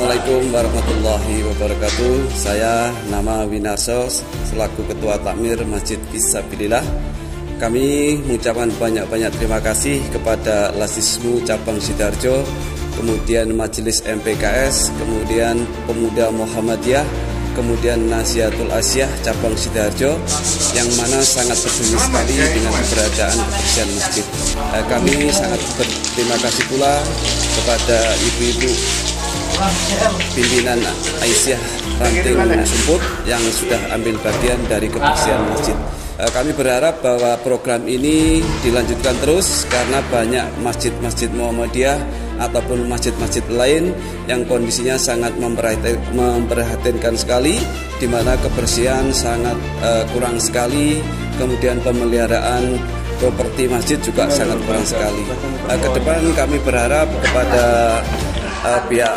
Assalamualaikum warahmatullahi wabarakatuh. Saya nama Winarso selaku Ketua Takmir Masjid Fisabilillah. Kami mengucapkan banyak-banyak terima kasih kepada Lasismu Cabang Sidoarjo, kemudian Majelis MPKS, kemudian Pemuda Muhammadiyah, kemudian Nasihatul Asyah Cabang Sidoarjo, yang mana sangat peduli sekali dengan keberadaan kebersihan masjid. Kami sangat berterima kasih pula kepada ibu-ibu pimpinan Aisyah Ranting Sumput yang sudah ambil bagian dari kebersihan masjid. Kami berharap bahwa program ini dilanjutkan terus karena banyak masjid-masjid Muhammadiyah ataupun masjid-masjid lain yang kondisinya sangat memprihatinkan sekali, di mana kebersihan sangat kurang sekali, kemudian pemeliharaan properti masjid juga sangat kurang sekali. Ke depan kami berharap kepada pihak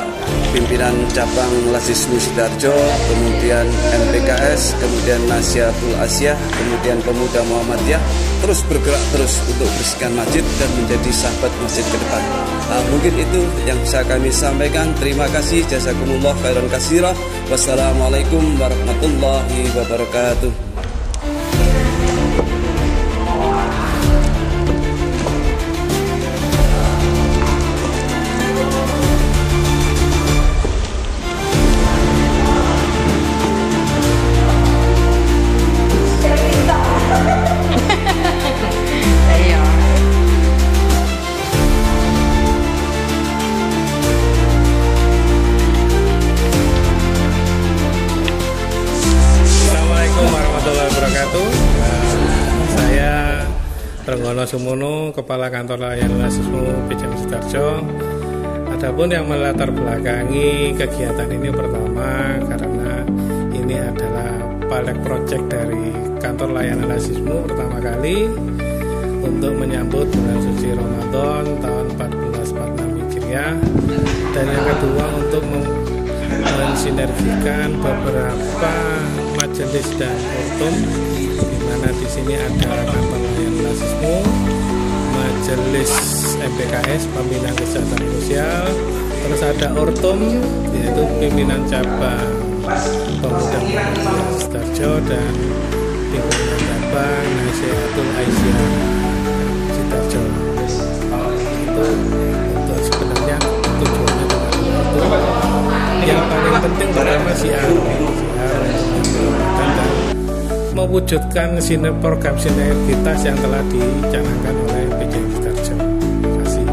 pimpinan cabang Lasismu Sidoarjo, kemudian MPKS, kemudian Nasihatul Asyah, kemudian Pemuda Muhammadiyah terus bergerak terus untuk bersihkan masjid dan menjadi sahabat masjid ke depan. Mungkin itu yang bisa kami sampaikan. Terima kasih, jazakumullah khairan katsira. Wassalamualaikum warahmatullahi wabarakatuh. Saya Renggono Sumono, Kepala Kantor Layanan Lasismu PCM Sidoarjo. Adapun yang melatar belakangi kegiatan ini, pertama karena ini adalah pilot project dari Kantor Layanan Lasismu pertama kali untuk menyambut bulan suci Ramadan tahun 1446 Hijriah, dan yang kedua untuk mensinergikan beberapa majelis dan ortum, di mana di sini ada Kantor Layanan Lasismu, Majelis MPKS Pembinaan Kesejahteraan Sosial, terus ada ortum yaitu pimpinan cabang Pemuda Muhammadiyah Sidoarjo dan pimpinan cabang Nasihatul Asyah Sidoarjo. Itu untuk sebenarnya tujuannya itu yang paling penting pertama siar dan mewujudkan program sinergitas yang telah dicanangkan oleh PCM Sidoarjo. Terima kasih.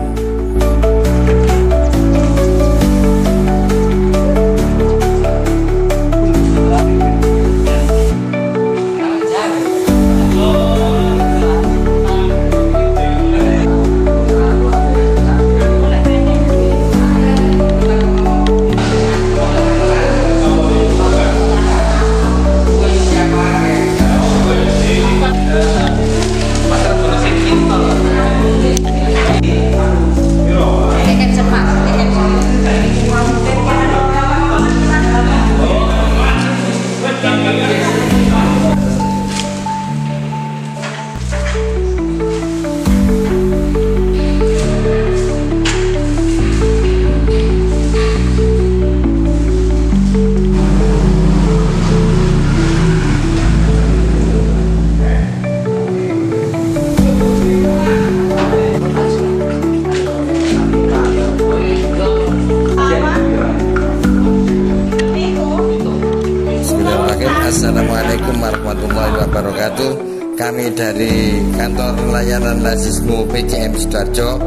Assalamualaikum warahmatullahi wabarakatuh. Kami dari Kantor Layanan Lasismu PCM Sidoarjo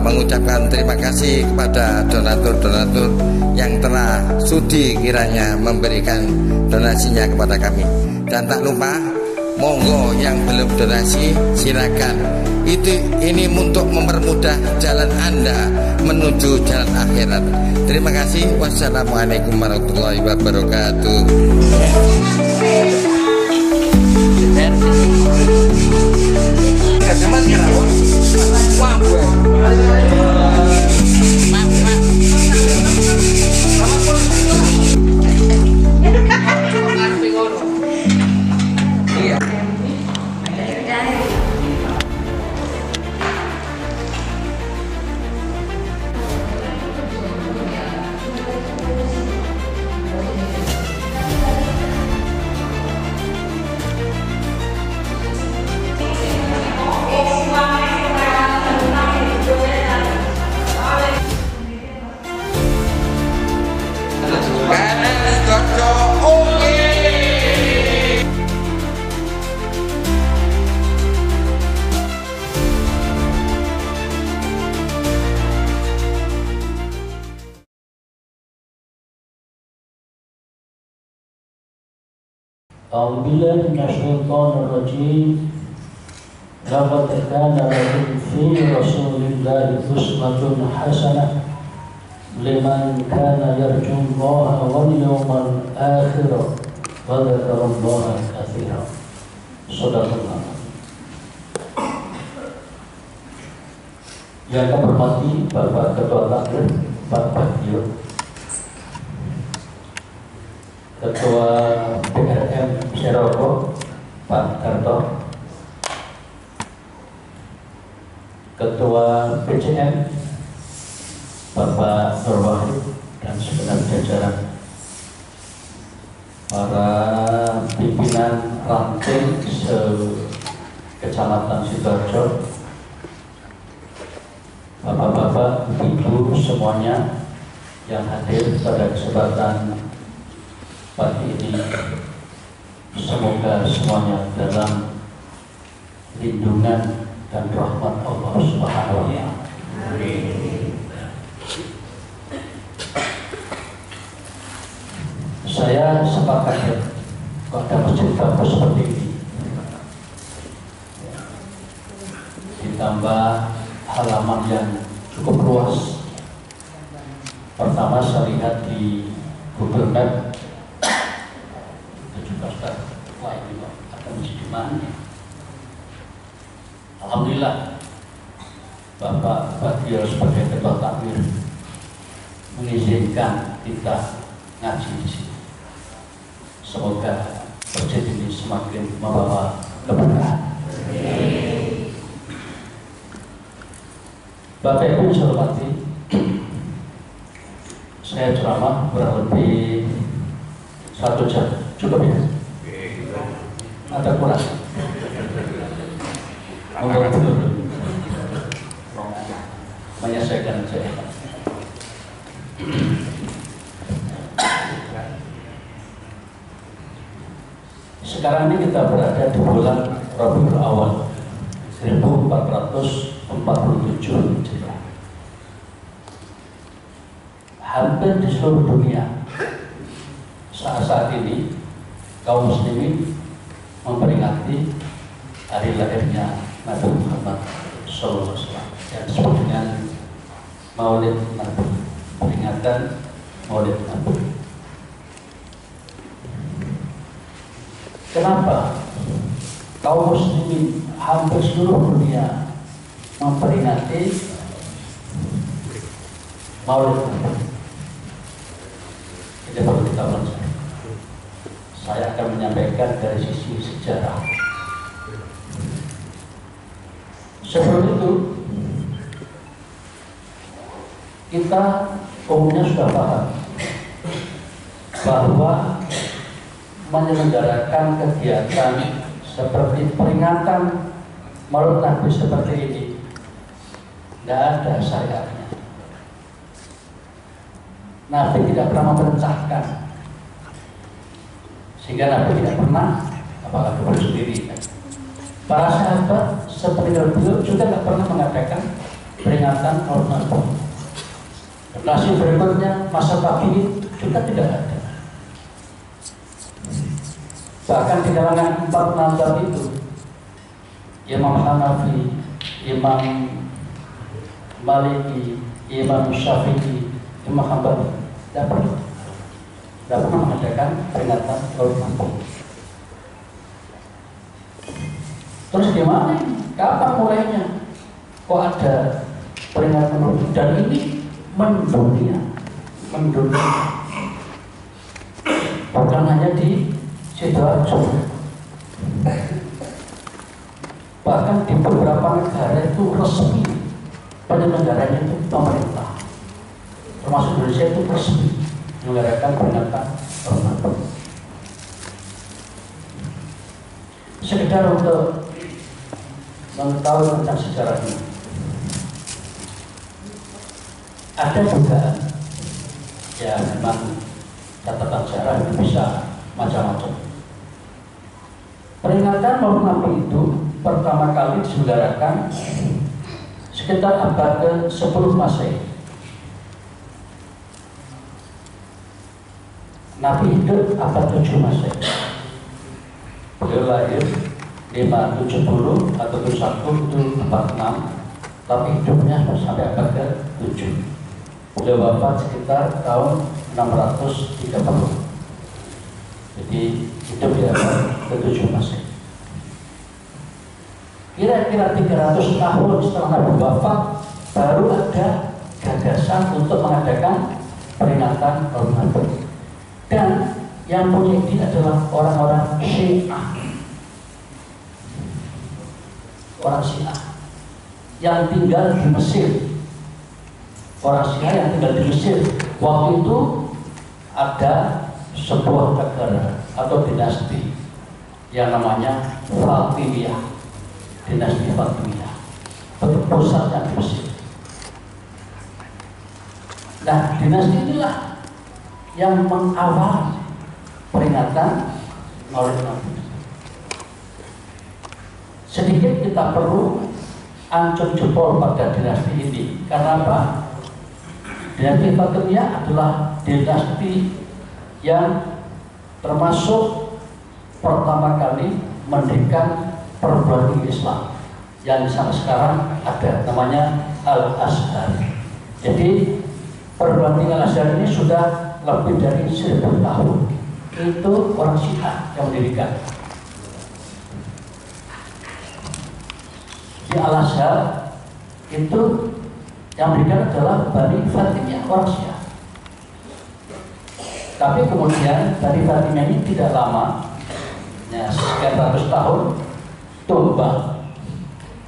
mengucapkan terima kasih kepada donatur-donatur yang telah sudi kiranya memberikan donasinya kepada kami. Dan tak lupa, monggo yang belum donasi silakan. Ini untuk mempermudah jalan Anda menuju jalan akhirat. Terima kasih. Wassalamualaikum warahmatullahi wabarakatuh. أعوذ بالله من الشيطان الرجيم. لقد كان لكم في رسول الله أسوة حسنة لمن كان يرجو الله واليوم الآخر وذكر الله كثيرا. صدق الله. Yang kami hormati Bapak Ketua Takmir Pak Bagio, Ketua PRM Seroko Pak Darto, Ketua PCM Bapak Nur Wahid dan segenap jajaran, para pimpinan ranting se-Kecamatan Sidoarjo, Bapak-bapak, ibu semuanya yang hadir pada kesempatan pagi ini, semoga semuanya dalam lindungan dan rahmat Allah Subhanahu wa Ta'ala. Saya sepakat ya, kalau ada masjid bagus seperti ini, ditambah halaman yang cukup luas. Pertama saya lihat di Google Map, itu juga sudah wah ini ada masjid di mana. Alhamdulillah Bapak Bagio sebagai Ketua Takmir mengizinkan kita ngaji di sini. Semoga masjid ini semakin membawa keberkahan. Bapak Ibu saya hormati, saya ceramah kurang lebih 1 jam, cukup ya? Ada kurang? Monggo dulu, menyelesaikan saya. Sekarang ini kita berada di bulan Rabiul Awal 1447 Hijriah. Hampir di seluruh dunia saat ini kaum muslimin memperingati hari lahirnya Nabi Muhammad SAW yang disebut dengan Maulid Nabi, peringatan Maulid Nabi. Kenapa kaum muslimin hampir seluruh dunia memperingati Maulid Nabi? Ini perlu kita pelajari. Saya akan menyampaikan dari sisi sejarah. Sebelum itu, kita umumnya sudah paham bahwa menyelenggarakan kegiatan seperti peringatan Maulid Nabi seperti ini tidak ada syariatnya. Nabi tidak pernah memerintahkan, sehingga Nabi tidak pernah, apalagi bersendiri. Para sahabat seperti beliau juga tidak pernah mengadakan peringatan Maulid Nabi. Generasi berikutnya masa pagi juga tidak ada. Bahkan di kalangan 4 mazhab itu, Imam Hanafi, Imam Maliki, Imam Syafi'i, Imam Hambali tidak pernah mengadakan peringatan Maulid Nabi. Terus gimana? Kapan mulainya? Kok ada peringatan Maulid? Dan ini mendunia. Bukan hanya di Sidoarjo, bahkan di beberapa negara itu resmi penyelenggaranya itu pemerintah, termasuk Indonesia itu resmi menyelenggarakan peringatan Ramadan. Sekedar untuk mengetahui tentang sejarah ini, ada dugaan, ya memang catatan sejarah itu bisa macam-macam. Peringatan Maulid Nabi itu pertama kali diselenggarakan sekitar abad ke-10 Masehi. Nabi hidup abad 7 Masehi. Beliau lahir 570 atau 71 itu 46, tapi hidupnya sampai abad ke-7. Beliau wafat sekitar tahun 630. Jadi hidup di abad ke-7 Masehi. Kira-kira 300 tahun setelah Nabi wafat, baru ada gagasan untuk mengadakan peringatan Maulid Nabi. Dan yang punya ini adalah orang-orang Syiah. Orang Syiah yang tinggal di Mesir. Orang Syiah yang tinggal di Mesir. Waktu itu ada sebuah negara atau dinasti yang namanya Fatimiyah. Dinasti Fatimiyah. Pusatnya di Mesir. Nah, dinasti inilah yang mengawali peringatan Maulid Nabi. Sedikit kita perlu ancur jempol pada dinasti ini. Karena apa? Dinasti Fatimiyah adalah dinasti yang termasuk pertama kali mendirikan perguruan tinggi Islam yang sampai sekarang ada, namanya Al-Azhar. Jadi perguruan tinggi Al-Azhar ini sudah lebih dari 1000 tahun. Itu orang Syiah yang mendirikan. Di Al-Azhar itu yang mendirikan adalah Bani Fatimiyah, orang Syiah. Tapi kemudian Bani Fatimiyah ini tidak lama, ya, sekian ratus tahun, tumbang.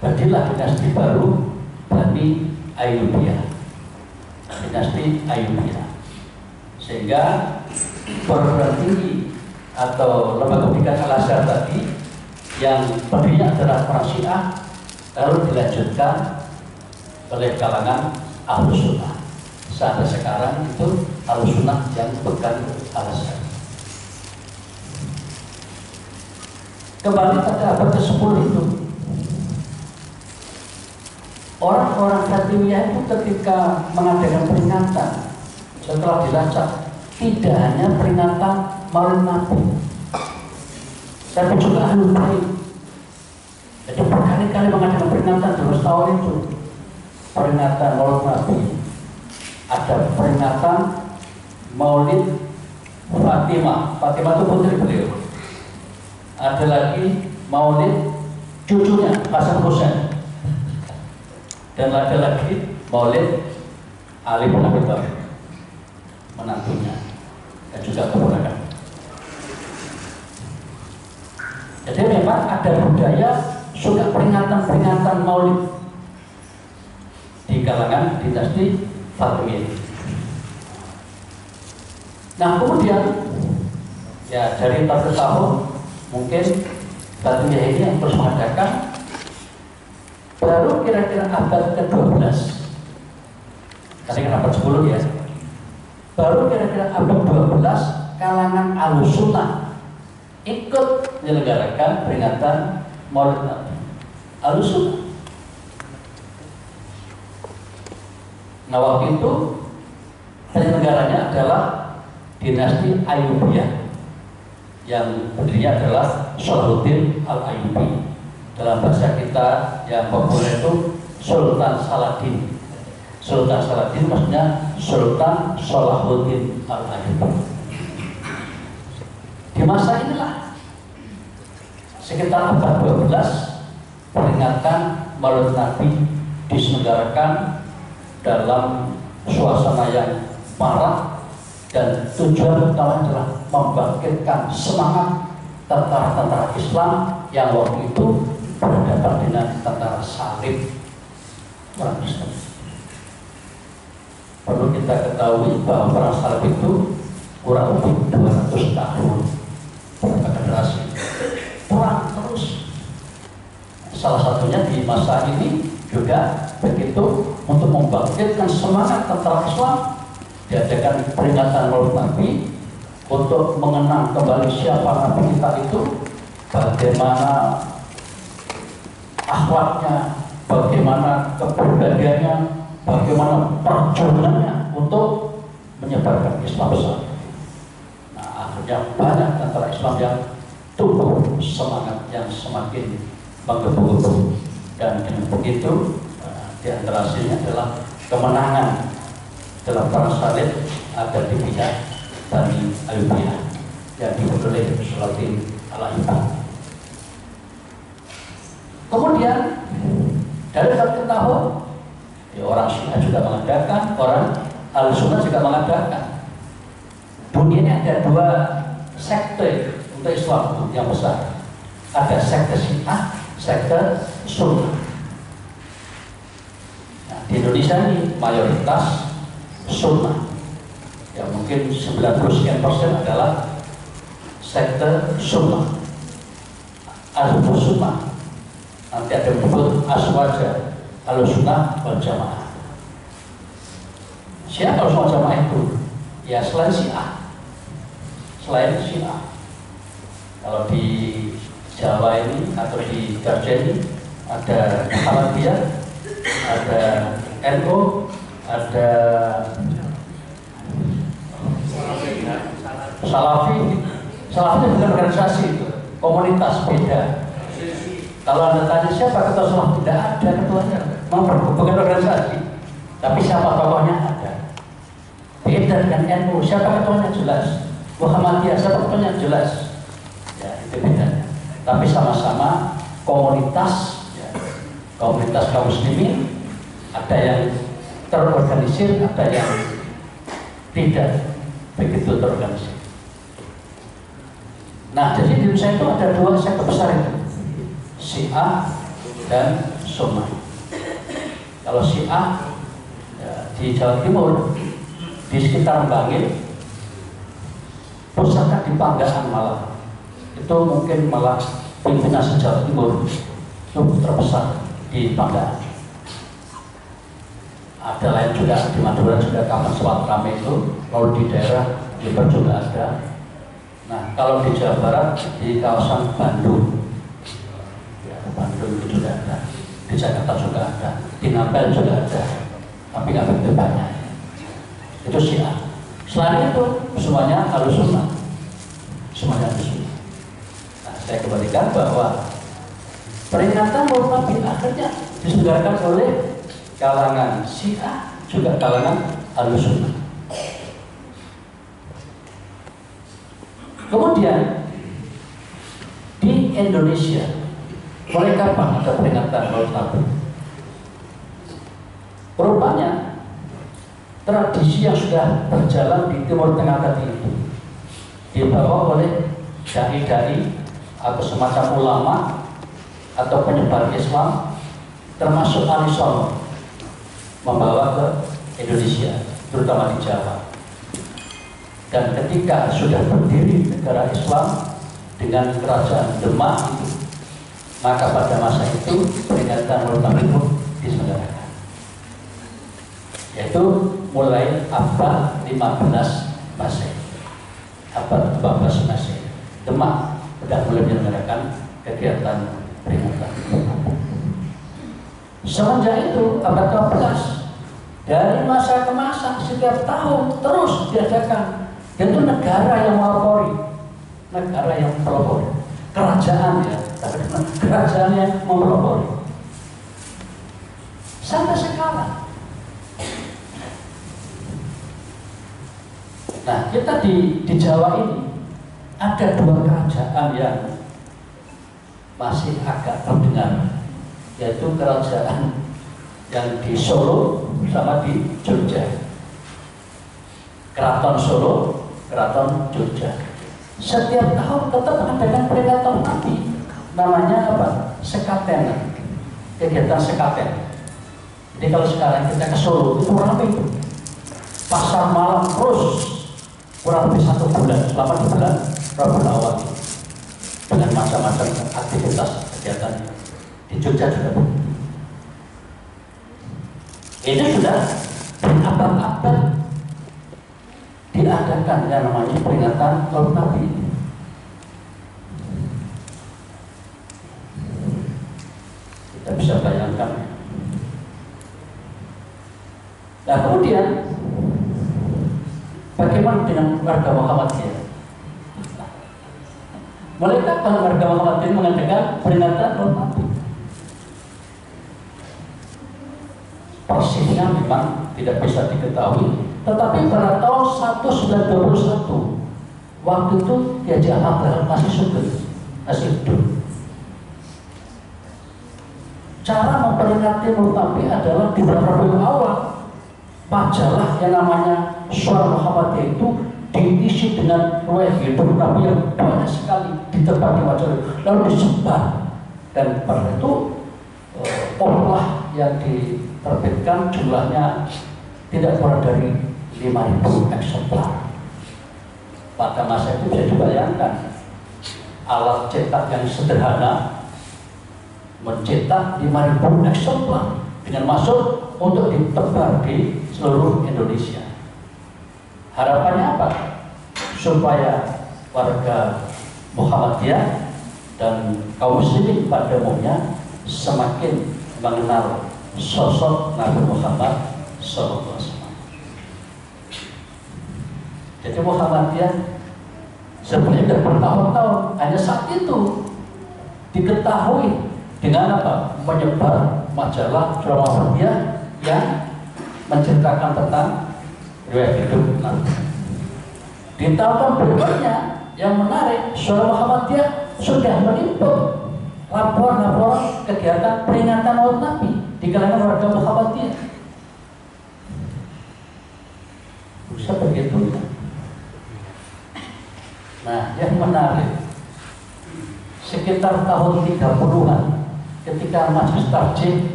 Berdirilah dinasti baru Bani Ayyubiyah. Dinasti Ayyubiyah. Sehingga perguruan tinggi atau lembaga pendidikan Al-Azhar tadi yang pendirinya adalah orang Syiah lalu dilanjutkan oleh kalangan Ahlus Sunnah. Sampai sekarang itu Ahlus Sunnah yang pegang Al-Azhar. Kembali pada abad ke-10 itu, orang-orang Fatimiyah itu ketika mengadakan peringatan setelah dilacak, tidak hanya peringatan Maulid Nabi, tapi juga Ahlul Bait. Jadi berkali-kali mengadakan peringatan dalam setahun itu. Peringatan Maulid Nabi, ada peringatan Maulid Fatimah. Fatimah itu putri beliau. Ada lagi Maulid cucunya Hasan Husain. Dan ada lagi Maulid Ali bin Abi Thalib, menantunya dan juga keponakan. Jadi memang ada budaya suka peringatan-peringatan Maulid di kalangan dinasti Fatimiyah. Nah kemudian ya dari tahun ke tahun mungkin Fatimiyah ini yang terus mengadakan. Baru kira-kira abad ke-12, tadi kan abad 10 ya, baru kira-kira abad 12 kalangan Ahlus Sunnah ikut menyelenggarakan peringatan Maulid Nabi. Ahlus Sunnah. Nah waktu itu penyelenggaranya adalah dinasti Ayyubiyah yang pendirinya adalah Salahuddin Al-Ayyubi. Dalam bahasa kita yang populer itu Sultan Saladin. Sultan Saladin maksudnya Sultan Salahuddin Al-Ayyubi. Di masa inilah sekitar abad 12 peringatan Maulid Nabi diselenggarakan dalam suasana yang marah, dan tujuan utama adalah membangkitkan semangat tentara-tentara Islam yang waktu itu berhadapan dengan tentara salib orang Islam. Perlu kita ketahui bahwa perang salib itu kurang lebih 200 tahun, berapa generasi perang terus. Salah satunya di masa ini juga begitu, untuk membangkitkan semangat tentara Islam diadakan peringatan Maulid Nabi untuk mengenang kembali siapa Nabi kita itu, bagaimana akhlaknya, bagaimana kepribadiannya, bagaimana perjuangannya untuk menyebarkan Islam besar. Nah, akhirnya banyak tentara Islam yang tumbuh semangat yang semakin menggebu-gebu, dan dengan begitu di antara hasilnya adalah kemenangan dalam perang salib ada di pihak Bani Ayyubiyah yang dipimpin oleh Sulaiman Al-Ayyubi. Kemudian dari tahun ke tahun, ya, orang Syiah juga mengadakan, orang Al-Sunnah juga mengadakan. Dunia ini ada dua sekte untuk Islam yang besar. Ada sekte Syiah, sekte Sunnah. Nah, di Indonesia ini mayoritas Sunnah. Ya mungkin 90% adalah sekte Sunnah. Al-Sunnah. Nanti ada menyebut Aswaja, Al-Sunnah wal Jamaah. Siapa Al-Sunnah wal Jamaah itu? Ya selain Syiah. Selain Syiah. Kalau di Jawa ini atau di Garja ini ada Muhammadiyah, ada NU, ada Salafi. Salafi itu bukan organisasi, itu komunitas beda. Kalau Anda tanya siapa ketua Salafi, tidak ada ketuanya, bukan organisasi. Tapi siapa tokohnya ada. Beda dengan NU, siapa ketuanya jelas. Muhammadiyah, siapa ketuanya jelas. Ya, itu bedanya. Tapi sama-sama komunitas, ya, komunitas kaum muslimin. Ada yang terorganisir, ada yang tidak begitu terorganisir. Nah, jadi di Indonesia itu ada dua sekte besar itu, Syiah dan Sunnah. Kalau Syiah ya, di Jawa Timur, di sekitar Bangil, pusatnya di Panggalan malah. Itu mungkin malah pimpinan se-Jawa Timur itu terbesar di Panggalan. Ada lain juga di Madura juga, kapan sewaktu ramai itu. Kalau di daerah Jember juga ada. Nah, kalau di Jawa Barat di kawasan Bandung, ya, Bandung itu juga ada. Di Jakarta juga ada. Di Nampel juga ada. Tapi nggak begitu banyak. Itu Syiah. Selain itu semuanya Ahlussunnah. Semuanya Ahlussunnah. Nah, saya kembalikan bahwa peringatan Maulid Nabi akhirnya diselenggarakan oleh kalangan Syiah, juga kalangan Ahlussunnah. Kemudian di Indonesia, mulai kapan ada peringatan Maulid Nabi? Rupanya tradisi yang sudah berjalan di Timur Tengah tadi itu dibawa oleh dai-dai atau semacam ulama atau penyebar Islam, termasuk Ali Songo, membawa ke Indonesia, terutama di Jawa. Dan ketika sudah berdiri negara Islam dengan kerajaan Demak itu, maka pada masa itu peringatan Maulid Nabi itu diselenggarakan, yaitu mulai abad 15 Masehi. Abad 14 Masehi, Demak sudah mulai menyelenggarakan kegiatan peringatan. Semenjak itu abad 12, dari masa ke masa setiap tahun terus diadakan. Dan itu negara yang melapori, negara yang melapori, kerajaan ya, kerajaan yang melapori. Sampai sekarang. Nah, kita di Jawa ini ada dua kerajaan yang masih agak terdengar, yaitu kerajaan yang di Solo sama di Jogja. Keraton Solo, Keraton Jogja. Setiap tahun tetap mengadakan peringatan Nabi. Namanya apa? Sekaten. Kegiatan sekaten. Jadi kalau sekarang kita ke Solo itu ramai. Pasar malam terus kurang lebih 1 bulan, selama di bulan Rabiul Awal, dengan macam-macam aktivitas kegiatan. Di Jogja juga. Itu sudah berabad-abad diadakan yang namanya peringatan Maulid Nabi. Kita bisa bayangkan. Nah, kemudian bagaimana dengan warga Muhammadiyah? Mulai kapan warga Muhammadiyah mengadakan peringatan Maulid Nabi? Persisnya memang tidak bisa diketahui, tetapi pada tahun 1921 waktu itu Ki Haji Ahmad Dahlan masih sugeng, masih hidup. Cara memperingati Maulid Nabi adalah di bulan Rabiul Awal. Majalah yang namanya Suara Muhammadiyah itu diisi dengan riwayat hidup Nabi yang banyak sekali ditebar di majalah, lalu disebar, dan pada itu pola yang diterbitkan jumlahnya tidak kurang dari 5.000 eksemplar. Pada masa itu bisa dibayangkan alat cetak yang sederhana mencetak 5.000 eksemplar dengan maksud untuk ditebar di seluruh Indonesia. Harapannya apa? Supaya warga Muhammadiyah dan kaum muslimin pada umumnya semakin mengenal sosok Nabi Muhammad SAW. Jadi Muhammadiyah sebenarnya sudah bertahun-tahun, hanya saat itu diketahui dengan apa? Menyebar majalah Suara Muhammadiyah yang menceritakan tentang riwayat hidup Nabi. Di tahun berikutnya yang menarik, Suara Muhammadiyah sudah menimbun laporan-laporan kegiatan peringatan Maulid Nabi di kalangan warga Muhammadiyah. Seperti itu. Nah, yang menarik, sekitar tahun 30-an ketika Majelis Tarjih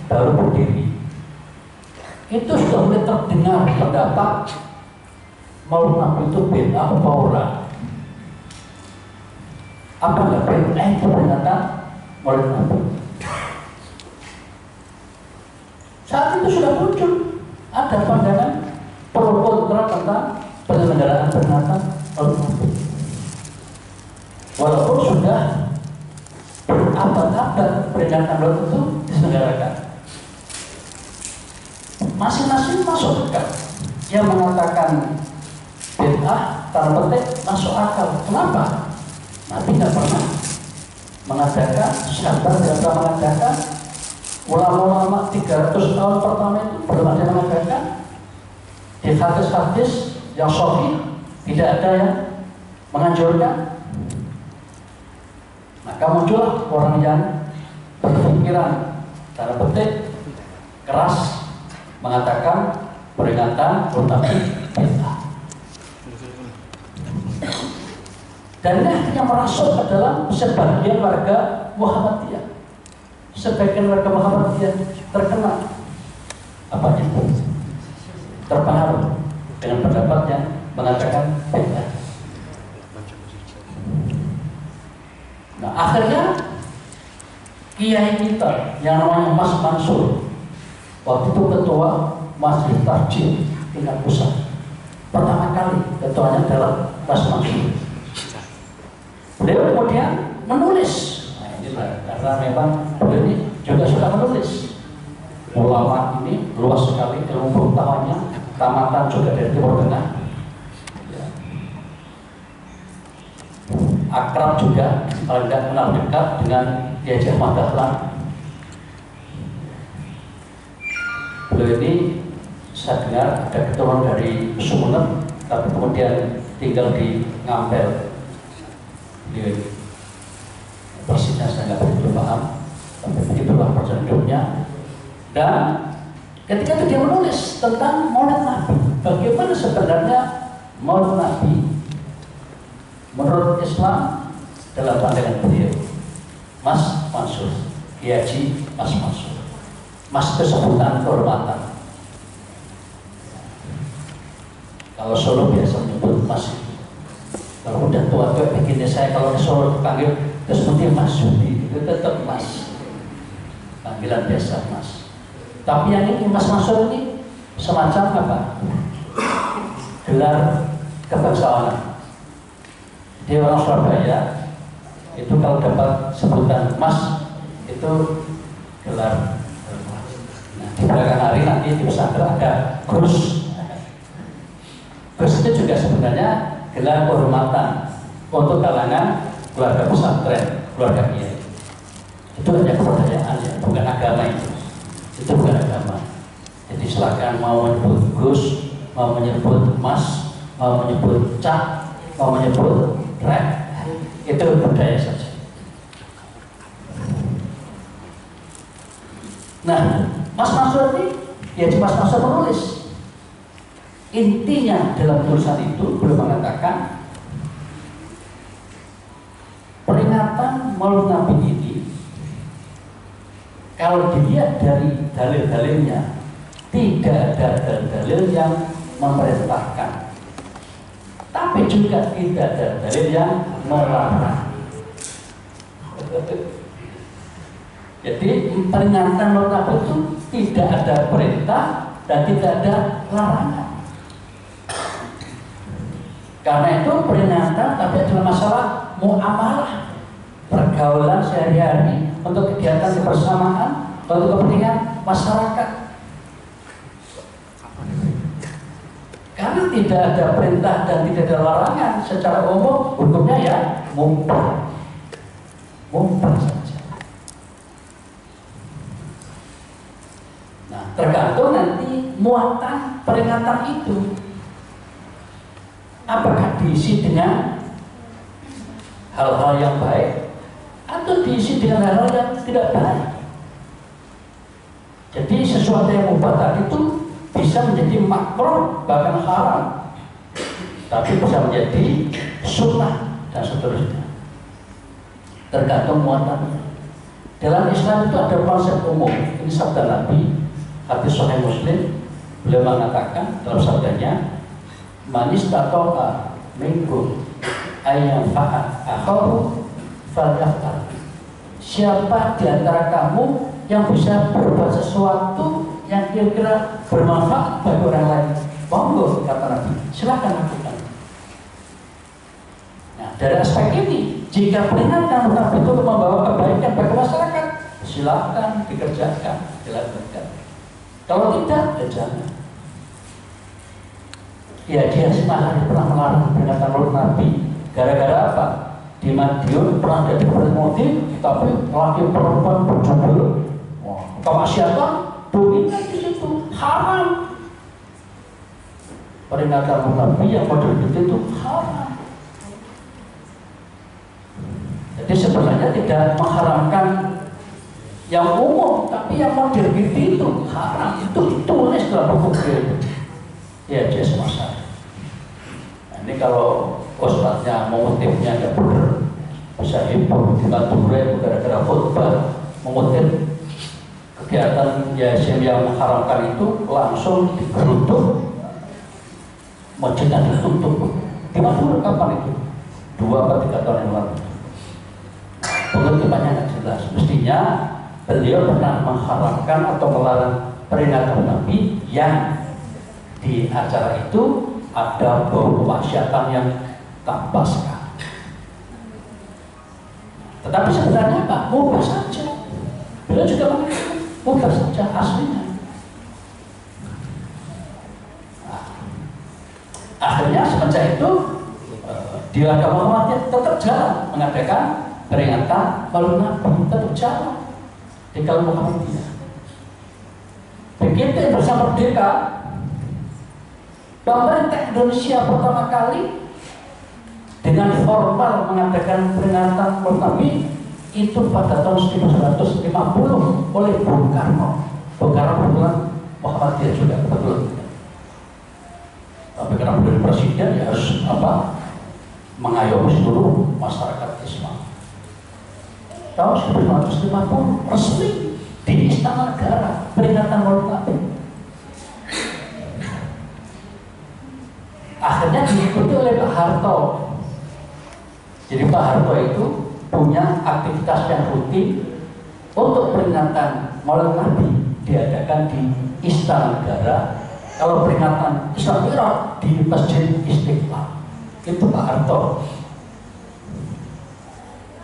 baru berdiri, itu sudah mulai terdengar pendapat Maulid Nabi itu bid'ah apa ora? Apa nggak bid'ah itu peringatan Maulid Nabi? Saat itu sudah muncul ada pandangan pro kontra tentang penyelenggaraan peringatan Maulid Nabi. Walaupun sudah berabad-abad peringatan Maulid itu diselenggarakan, masing-masing masuk akal. Yang mengatakan bid'ah tanda petik masuk akal. Kenapa? Nabi tidak pernah mengadakan, sahabat tidak pernah mengadakan, ulama-ulama 300 tahun pertama itu belum ada yang mengadakan. Di hadis-hadis yang sahih tidak ada yang menganjurkan. Maka muncul orang yang berpikiran tanda petik keras mengatakan peringatan Maulid Nabi bid'ah. Dan ini yang merasuk adalah sebagian warga Muhammadiyah. Sebagian warga Muhammadiyah terkena apa itu? Terpengaruh dengan pendapat yang mengatakan bid'ah. Nah, akhirnya kiai kita yang namanya Mas Mansur, waktu itu ketua Majelis Tarjih tingkat pusat, pertama kali ketuanya adalah Mas Mansur. Beliau kemudian menulis, nah inilah, karena memang beliau ini juga suka menulis. Ulama ini luas sekali ilmu pengetahuannya, tamatan juga dari Timur Tengah, ya. Akrab juga, kalau tidak kenal dekat dengan Ki Haji Ahmad Dahlan. Beliau ini saya dengar ada keturunan dari Sumeneb, tapi kemudian tinggal di Ngampel. Beliau persisnya saya nggak begitu paham, tapi begitulah perjalanan hidupnya. Dan ketika itu dia menulis tentang Maulid Nabi, bagaimana sebenarnya Maulid Nabi menurut Islam dalam pandangan beliau. Mas Mansur, Ki Haji Mas Mansur. Mas itu sebutan kehormatan. Kalau Solo biasa menyebut Mas. Kalau udah tua-tua begini, saya kalau ke Solo dipanggil terus seperti Mas Sudi, itu tetap Mas, panggilan biasa Mas. Tapi yang ini Mas Mansur ini semacam apa? Gelar kebangsawanan. Dia orang Surabaya, itu kalau dapat sebutan Mas itu gelar. Nah, di belakang hari nanti di pesantren ada Gus. Gus itu juga sebenarnya gelar kehormatan untuk kalangan keluarga pesantren, keluarga kiai. Itu hanya kepercayaan ya, bukan agama itu bukan agama. Jadi silakan mau menyebut Gus, mau menyebut Mas, mau menyebut Cak, mau menyebut Rek, itu budaya saja. Nah, Mas Mansur ini ya Mas Mansur menulis. Intinya dalam tulisan itu beliau mengatakan peringatan Maulid Nabi ini kalau dilihat dari dalil-dalilnya tidak ada dalil yang memerintahkan, tapi juga tidak ada dalil yang melarang. Jadi peringatan Maulid Nabi itu tidak ada perintah dan tidak ada larangan. Karena itu peringatan tapi adalah masalah muamalah, pergaulan sehari-hari untuk kegiatan kebersamaan, untuk kepentingan masyarakat. Karena tidak ada perintah dan tidak ada larangan secara umum, hukumnya ya mubah saja. Nah, tergantung nanti muatan peringatan itu. Apakah diisi dengan hal-hal yang baik atau diisi dengan hal-hal yang tidak baik? Jadi sesuatu yang mubah tadi itu bisa menjadi makruh bahkan haram, tapi bisa menjadi sunnah dan seterusnya. Tergantung muatannya. Dalam Islam itu ada konsep umum. Ini sabda Nabi, hadis Sahih Muslim. Beliau mengatakan dalam sabdanya, man istata'a minkum ayyan fa'at akhahu falyaf'al. Siapa di antara kamu yang bisa berbuat sesuatu yang kira-kira bermanfaat bagi orang lain, monggo, kata Nabi, silakan lakukan. Nah, dari aspek ini, jika peringatan Nabi itu membawa kebaikan bagi masyarakat, silakan dikerjakan, dilakukan. Kalau tidak, ya jangan. Ya, dia semalam pernah melarang peringatan Maulid Nabi. Gara-gara apa? Di Madiun pernah jadi bermotif, tapi laki perempuan berjubel. Kemaksiatan dominan di situ, haram. Peringatan Nabi yang model itu haram. Jadi sebenarnya tidak mengharamkan yang umum, tapi yang model itu haram. Itu tulis dalam buku itu. Ya, dia semasa. Ini kalau ustadznya motifnya nggak benar, bisa heboh di Madura gara-gara khutbah mengutip kegiatan Yayasan yang mengharamkan itu, langsung digeruduk, masjidnya ditutup. Di Madura kapan itu? 2 atau 3 tahun yang lalu. Pengertiannya nggak jelas. Mestinya beliau pernah mengharamkan atau melarang peringatan Nabi yang di acara itu ada bau kemaksiatan yang tampak sekali. Tetapi sebenarnya Pak, mubah saja. Beliau juga mengatakan mubah saja aslinya. Nah, akhirnya semenjak itu di agama Muhammadiyah tetap jalan mengadakan peringatan Maulid Nabi, tetap jalan di kaum Muhammadiyah. Begitu Indonesia merdeka, pemerintah Indonesia pertama kali dengan formal mengadakan peringatan Maulid Nabi itu pada tahun 1950 oleh Bung Karno. Bung Karno kebetulan Muhammadiyah juga betul. Tapi karena menjadi presiden ya harus mengayomi seluruh masyarakat Islam. Tahun 1950 resmi di Istana Negara peringatan Maulid Nabi. Akhirnya diikuti oleh Pak Harto. Jadi Pak Harto itu punya aktivitas yang rutin untuk peringatan Maulid Nabi diadakan di Istana Negara. Kalau peringatan Islam Irak di Masjid Istiqlal, itu Pak Harto.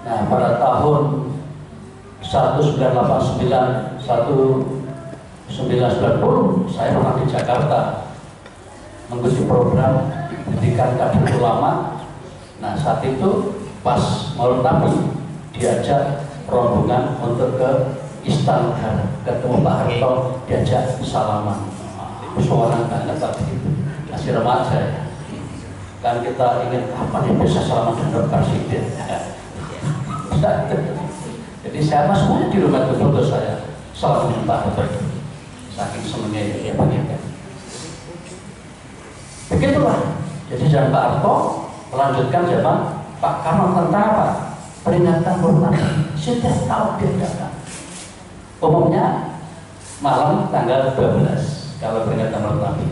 Nah, pada tahun 1989, 1990 saya pernah di Jakarta mengikuti program pendidikan kader ulama. Nah, saat itu pas Maulid Nabi diajak rombongan untuk ke Istana Negara, ketemu Pak Harto, diajak salaman. Seorang banget tadi masih remaja ya. Kan kita ingin kapan yang bisa salaman dengan presiden. Jadi saya semuanya di rumah itu foto saya salaman dengan Pak Harto. Saking senangnya ya begitu. Begitulah. Jadi zaman Pak Harto melanjutkan zaman Pak Karno tentang apa? Peringatan Maulid Nabi. Setiap tahun diadakan. Umumnya malam tanggal 12 kalau peringatan Maulid Nabi.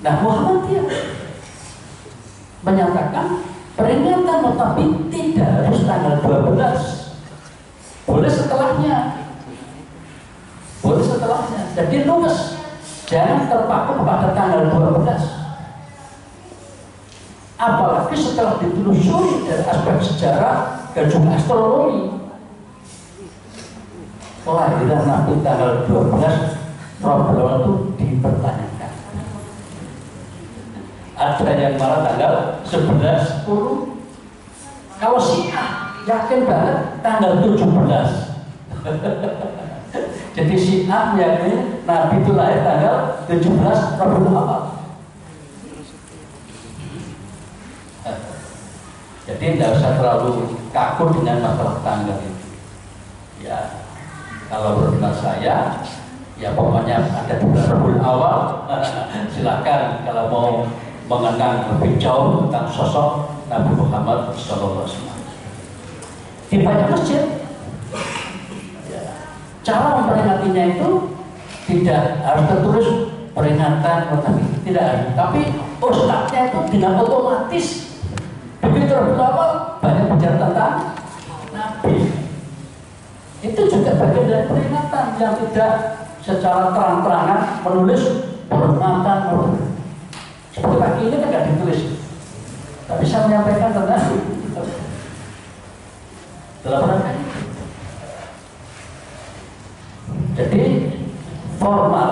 Nah, Muhammadiyah menyatakan peringatan Maulid Nabi tidak harus tanggal 12, boleh setelahnya, boleh setelahnya. Jadi lugas, jangan terpaku pada tanggal 12. Apalagi setelah ditelusuri dari aspek sejarah dan juga astronomi, kelahiran Nabi tanggal 12 problem itu dipertanyakan. Ada yang malah tanggal 11, 10. Kalau Syiah yakin banget tanggal 17. Jadi Syiah yakin Nabi itu lahir tanggal 17 Rabiul Awal. Jadi tidak usah terlalu kaku dengan masalah tanggal itu. Ya, kalau menurut saya, ya pokoknya ada di Rabiul Awal. Silakan kalau mau mengenang lebih jauh tentang sosok Nabi Muhammad SAW. Di banyak masjid, ya, cara memperingatinya itu tidak harus tertulis peringatan Nabi, tidak harus. Tapi ustadznya itu dengan otomatis begitu Rabiul Awal banyak bicara tentang Nabi. Itu juga bagian dari peringatan yang tidak secara terang-terangan menulis peringatan Nabi. Seperti pagi ini kan tidak ditulis, tapi saya menyampaikan tentang dalam rangka ini. Jadi formal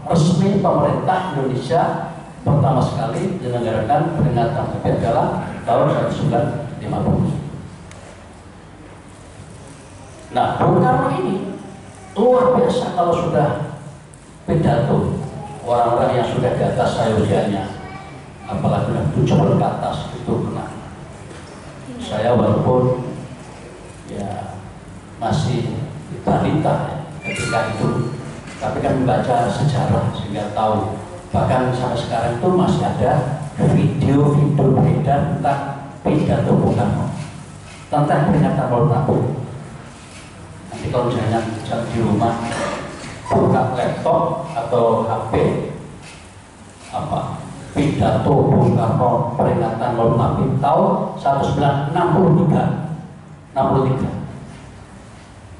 resmi pemerintah Indonesia pertama sekali menyelenggarakan peringatan Nabi adalah tahun 1950. Nah, Bung Karno ini luar biasa kalau sudah pidato, orang-orang yang sudah di atas sayurannya, apalagi sudah 70 ke atas itu benar. Saya walaupun ya masih balita ketika itu, tapi kan membaca sejarah sehingga tahu. Bahkan sampai sekarang itu masih ada video-video beredar tentang pidato Bung Karno tentang peringatan Maulid Nabi. Nanti kalau misalnya di rumah buka laptop atau HP, apa pidato Bung Karno peringatan Maulid Nabi tahun 1963.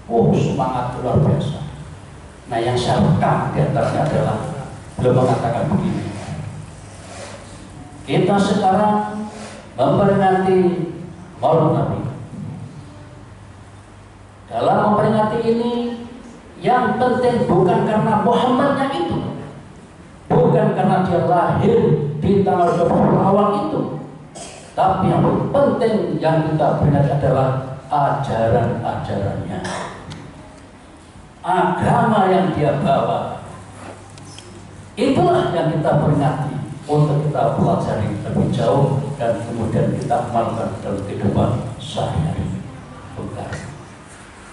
Oh, semangat luar biasa. Nah, yang saya rekam diantaranya adalah beliau mengatakan begini: kita sekarang memperingati Maulid Nabi. Dalam memperingati ini, yang penting bukan karena Muhammadnya itu, bukan karena dia lahir di tanggal 20 awal itu, tapi yang penting yang kita peringati adalah ajaran-ajarannya, agama yang dia bawa. Itulah yang kita peringati untuk kita pelajari lebih jauh dan kemudian kita amalkan dalam kehidupan sehari-hari.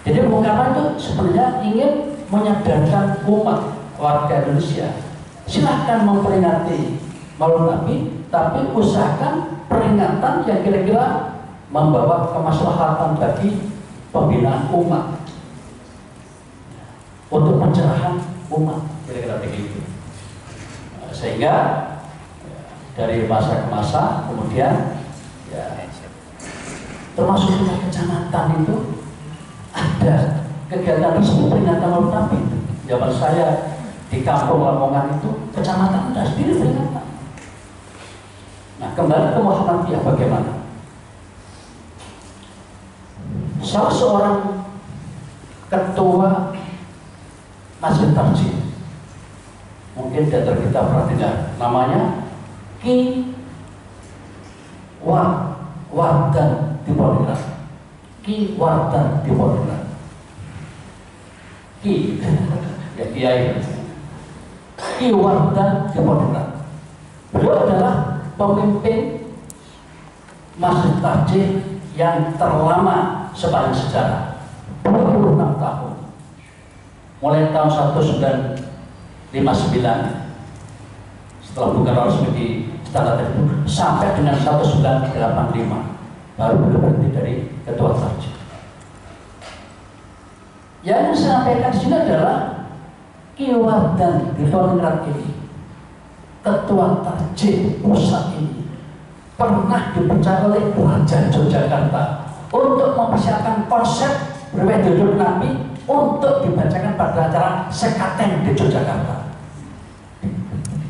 Jadi Bung Karno itu sebenarnya ingin menyadarkan umat warga Indonesia, silahkan memperingati Maulid Nabi, tapi usahakan peringatan yang kira-kira membawa kemaslahatan bagi pembinaan umat, untuk pencerahan umat, kira-kira begitu. Sehingga dari masa ke masa kemudian ya, termasuk di kecamatan itu ada kegiatan resmi peringatan Maulid Nabi. Zaman saya di kampung Lamongan itu kecamatan ada sendiri peringatan. Nah, kembali ke Muhammadiyah bagaimana? Salah seorang ketua Masjid Tarjih, mungkin di antara kita pernah dengar namanya Ki Wardan Diponegoro. Ki Wardan Diponegoro. Ki ya kiai. Ki Wardan Diponegoro. Beliau adalah pemimpin Masjid Tarjih yang terlama sepanjang sejarah, 26 tahun. Mulai tahun 1959 setelah bukan resmi di Istana itu sampai dengan 1985 baru beliau berhenti dari ketua Tarjih. Yang saya sampaikan di sini adalah Ki Wardan Diponegoro ini, ketua Tarjih pusat ini, pernah dipercaya oleh Raja Yogyakarta untuk mempersiapkan konsep riwayat hidup Nabi untuk dibacakan pada acara sekaten di Yogyakarta.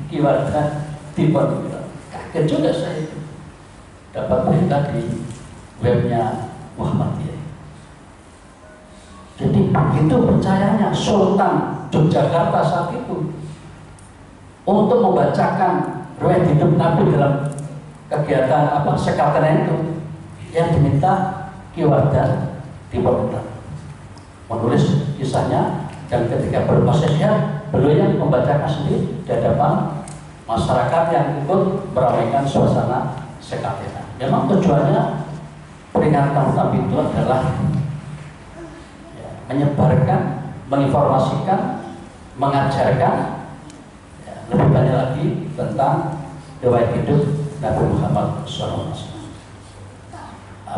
Ki Wardan Diponegoro. Kaget juga saya itu dapat berita di webnya Muhammadiyah. Jadi begitu percayanya Sultan Yogyakarta saat itu untuk membacakan riwayat hidup Nabi dalam kegiatan sekaten itu, yang diminta Ki Wardan Diponegoro menulis kisahnya, dan ketika berprosesnya beliau yang membacakan sendiri di hadapan masyarakat yang ikut meramaikan suasana sekaten. Memang tujuannya peringatan Nabi itu adalah menyebarkan, menginformasikan, mengajarkan lebih banyak lagi tentang riwayat hidup Nabi Muhammad SAW.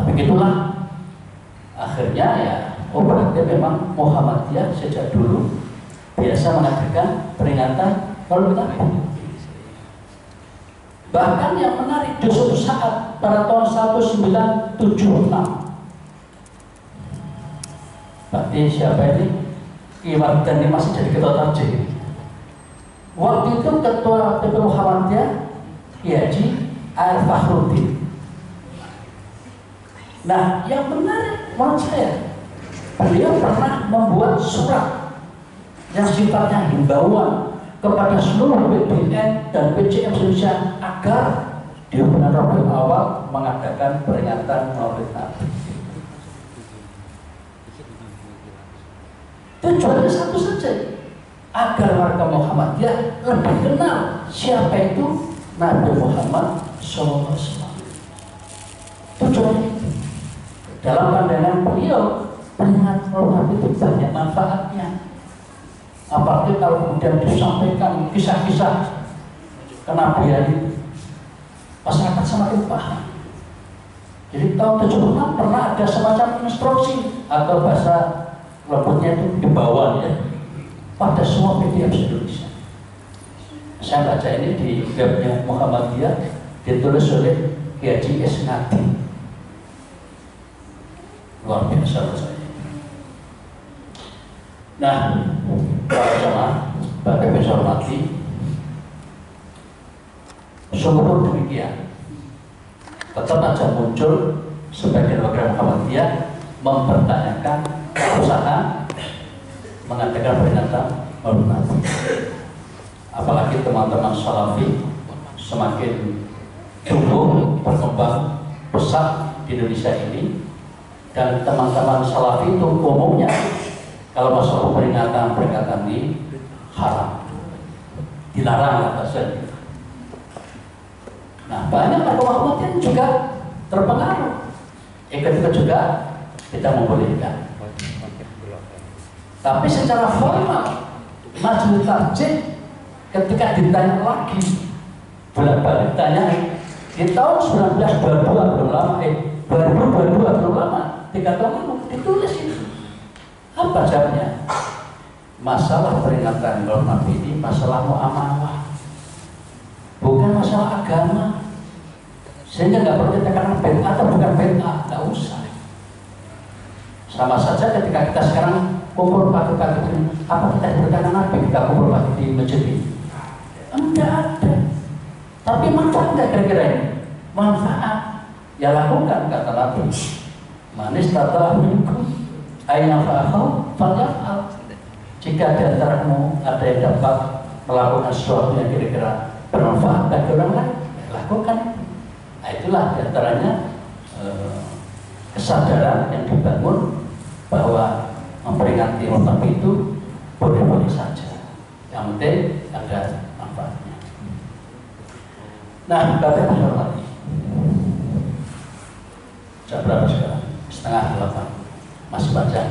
Begitulah akhirnya ya, berarti memang Muhammadiyah sejak dulu biasa mengadakan peringatan Maulid Nabi. Bahkan yang menarik, di suatu saat pada tahun 1976, berarti siapa ini? Ki Wardan ini masih jadi ketua Tarjih. Waktu itu ketua PP Muhammadiyah Ki Haji Al-Fakhruddin. Nah, yang menarik menurut saya, beliau pernah membuat surat yang sifatnya himbauan kepada seluruh PBN dan PCM Indonesia agar di bulan Rabiul Awal mengadakan peringatan Maulid Nabi. Tujuannya satu saja, agar warga Muhammadiyah lebih kenal siapa itu Nabi Muhammad SAW. Tujuannya itu. Dalam pandangan beliau, peringatan Maulid Nabi itu banyak manfaatnya. Apalagi kalau kemudian disampaikan kisah-kisah kenabian itu, masyarakat semakin paham. Jadi tahun 76 pernah ada semacam instruksi atau bahasa lembutnya itu dibawa ya pada semua PDM Indonesia. Saya baca ini di webnya Muhammadiyah, ditulis oleh Ki Haji Esnadi. Luar biasa menurut saya. Nah, para jemaah, Bapak Ibu hormati, sungguh demikian. Tetap aja muncul sebagian warga Muhammadiyah mempertanyakan keabsahan mengadakan peringatan Maulid Nabi. Apalagi teman-teman Salafi semakin tumbuh berkembang pesat di Indonesia ini, dan teman-teman Salafi itu umumnya kalau masalah peringatan ini haram, dilarang lah bahasanya. Nah, banyak para Muhammadiyah juga terpengaruh. Ketika juga kita membolehkan. Tapi secara formal, Majelis Tarjih ketika ditanya lagi, bolak-balik tanya, di tahun 1922 belum lama, 2022 belum lama, 3 tahun lalu ditulis ini. Apa jawabnya? Masalah peringatan Maulid Nabi ini masalah muamalah, bukan masalah agama. Sehingga nggak perlu ditekan bid'ah atau bukan bid'ah, nggak usah. Sama saja ketika kita sekarang kumpul pagi-pagi ini, apa kita diberikan Nabi kita kumpul pagi di masjid ini? Enggak ada. Tapi manfaat nggak kira-kira ini? Manfaat. Ya lakukan kata Nabi. Manis tata minkum ayam fa'al falyaf'al. Jika di antaramu ada yang dapat melakukan sesuatu yang kira-kira bermanfaat bagi orang lain, lakukan. Nah, itulah di antaranya kesadaran yang dibangun bahwa memperingati Rotop itu boleh-boleh saja, yang penting ada manfaatnya. Nah, Bapak hormati, jam berapa sekarang? 7:30, masih panjang.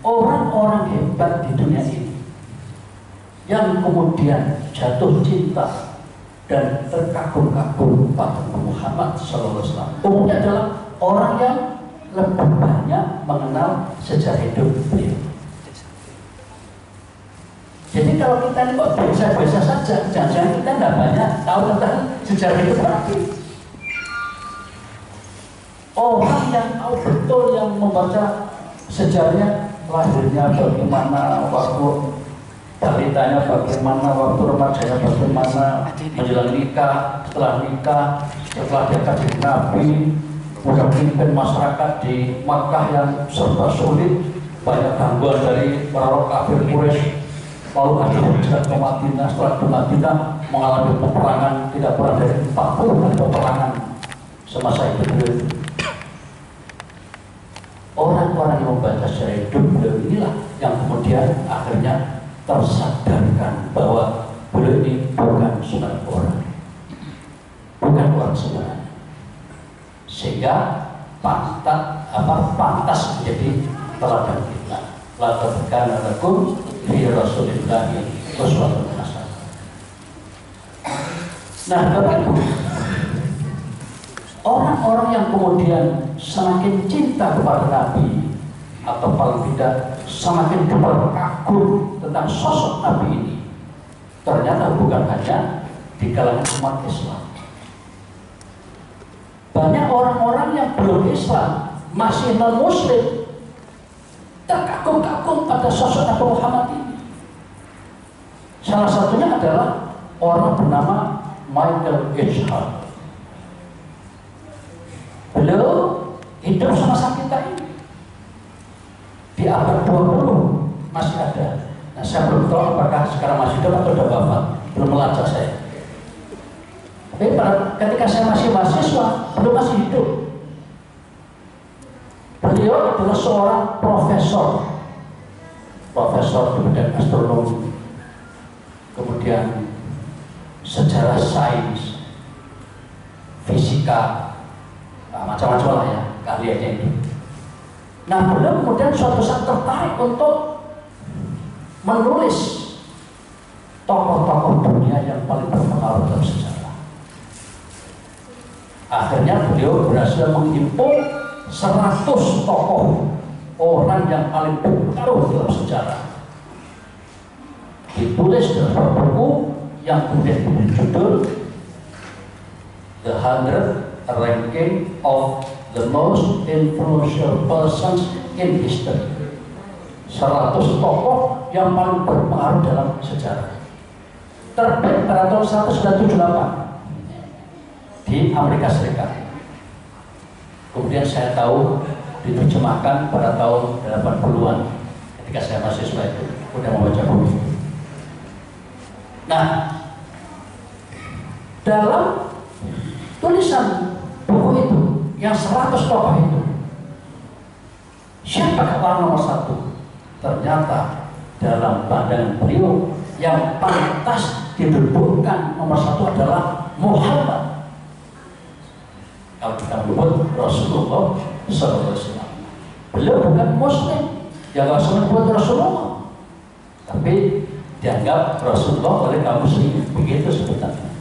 Orang-orang hebat di dunia ini yang kemudian jatuh cinta dan terkagum-kagum pada Muhammad SAW umumnya adalah orang yang lebih banyak mengenal sejarah hidup beliau. Jadi kalau kita ini kok biasa-biasa saja, jangan-jangan kita tidak banyak tahu tentang sejarah hidup Nabi. Orang yang tahu betul, yang membaca sejarahnya, lahirnya bagaimana, waktu balitanya bagaimana, waktu remajanya bagaimana, menjelang nikah, setelah nikah, setelah dia jadi Nabi, udah pimpin masyarakat di Makkah yang serba sulit, banyak gangguan dari para kafir Quraisy, lalu ada hijrah ke Madinah, setelah ke Madinah mengalami peperangan tidak kurang dari 40 peperangan semasa hidup beliau. Orang-orang yang membaca sejarah hidup beliau inilah yang kemudian akhirnya tersadarkan bahwa beliau ini bukan sembarang orang, bukan orang sembarangan, sehingga pantas menjadi teladan kita. Laqad kana lakum fi Rasulillahi uswatun hasanah. Nah, Bapak Ibu, orang-orang yang kemudian semakin cinta kepada Nabi, atau paling tidak semakin berkagum tentang sosok Nabi ini, ternyata bukan hanya di kalangan umat Islam. Banyak orang-orang yang belum Islam, masih non-Muslim, terkagum-kagum pada sosok Nabi Muhammad ini. Salah satunya adalah orang bernama Michael Ishaq. Beliau hidup sama kita ini di abad 20 masih ada. Nah, saya belum tahu apakah sekarang masih hidup atau sudah wafat, belum melacak saya. Tapi ketika saya masih mahasiswa, beliau masih hidup. Beliau adalah seorang profesor di bidang astronomi, kemudian sejarah sains, fisika, macam-macam lah ya keahliannya itu. Nah, beliau kemudian suatu saat tertarik untuk menulis tokoh-tokoh dunia yang paling berpengaruh dalam sejarah. Akhirnya beliau berhasil menghimpun 100 tokoh orang yang paling berpengaruh dalam sejarah. Ditulis dalam buku yang kemudian berjudul The 100 Ranking of the Most Influential Persons in History. 100 tokoh yang paling berpengaruh dalam sejarah. Terbit pada tahun 1978 di Amerika Serikat. Kemudian saya tahu diterjemahkan pada tahun 80-an ketika saya mahasiswa itu sudah membaca buku. Nah, dalam tulisan buku itu yang 100 tokoh itu, siapa orang nomor 1? Ternyata dalam pandangan beliau yang pantas didudukkan nomor 1 adalah Muhammad. Kalau kita menyebut Rasulullah SAW, beliau bukan Muslim, ya nggak usah menyebut Rasulullah, tapi dianggap Rasulullah oleh kaum muslimin, begitu sebutannya.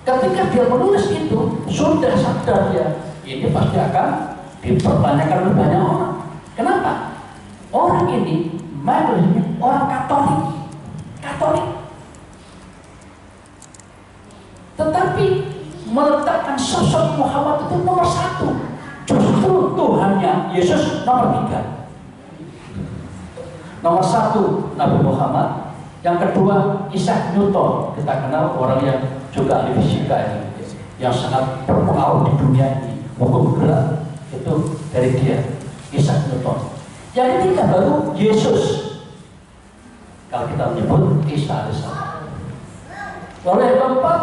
Ketika dia menulis itu, sudah sadar dia, ini pasti akan dipertanyakan oleh banyak orang. Kenapa? Orang ini, orang Katolik. Tetapi meletakkan sosok Muhammad itu nomor 1. Justru Tuhannya Yesus nomor 3. Nomor 1 Nabi Muhammad, yang kedua Isaac Newton, kita kenal orang yang juga ahli fisika ini, yang sangat berpengaruh di dunia ini, hukum gerak itu dari dia, Isaac Newton. Yang ketiga baru Yesus. kalau kita menyebut Isa alaihissalam. Lalu yang keempat,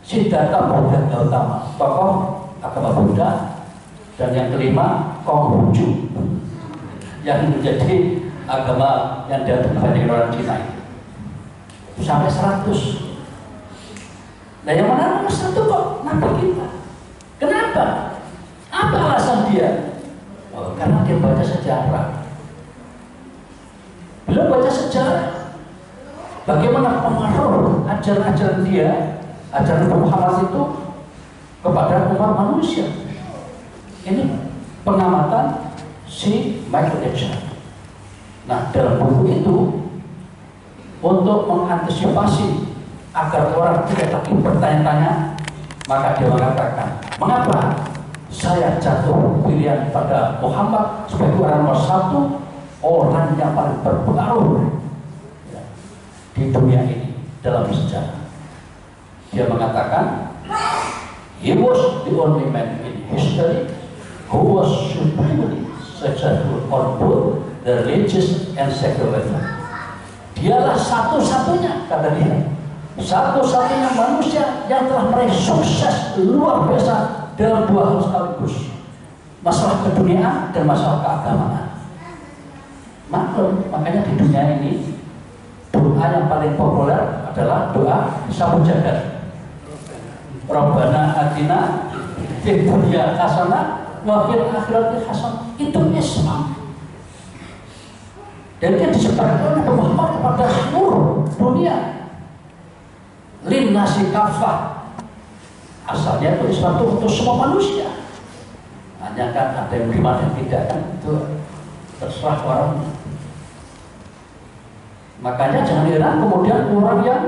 Siddhartha Buddha Gautama, tokoh agama Buddha. Dan yang kelima, Konghucu, yang menjadi agama yang dianut banyak orang Cina itu sampai 100. Nah yang mana nomor 1 kok Nabi kita? Kenapa? Apa alasan dia? Oh, karena dia baca sejarah. Beliau baca sejarah bagaimana pengaruh ajaran-ajaran dia, ajaran Muhammad itu kepada umat manusia. Ini pengamatan si Michael Edger. Nah dalam buku itu, untuk mengantisipasi agar orang tidak lagi bertanya-tanya, maka dia mengatakan, mengapa saya jatuh pilihan pada Muhammad sebagai orang nomor 1, orang yang paling berpengaruh di dunia ini dalam sejarah. Dia mengatakan, he was the only man in history who was supremely successful on both the religious and secular level. Dialah satu-satunya, kata dia, satu-satunya manusia yang telah meraih sukses luar biasa dalam 2 hal sekaligus, masalah keduniaan dan masalah keagamaan. Makanya di dunia ini doa yang paling populer adalah doa sapu jagat. Rabbana atina fid dunya hasanah wa fil akhirati hasanah. Itu Islam. Dan dia disebarkan oleh Muhammad kepada seluruh dunia. Linnasi kafah. Asalnya itu Islam itu untuk semua manusia. Hanya kan ada yang beriman dan tidak, kan itu terserah orang. Makanya jangan heran kemudian orang yang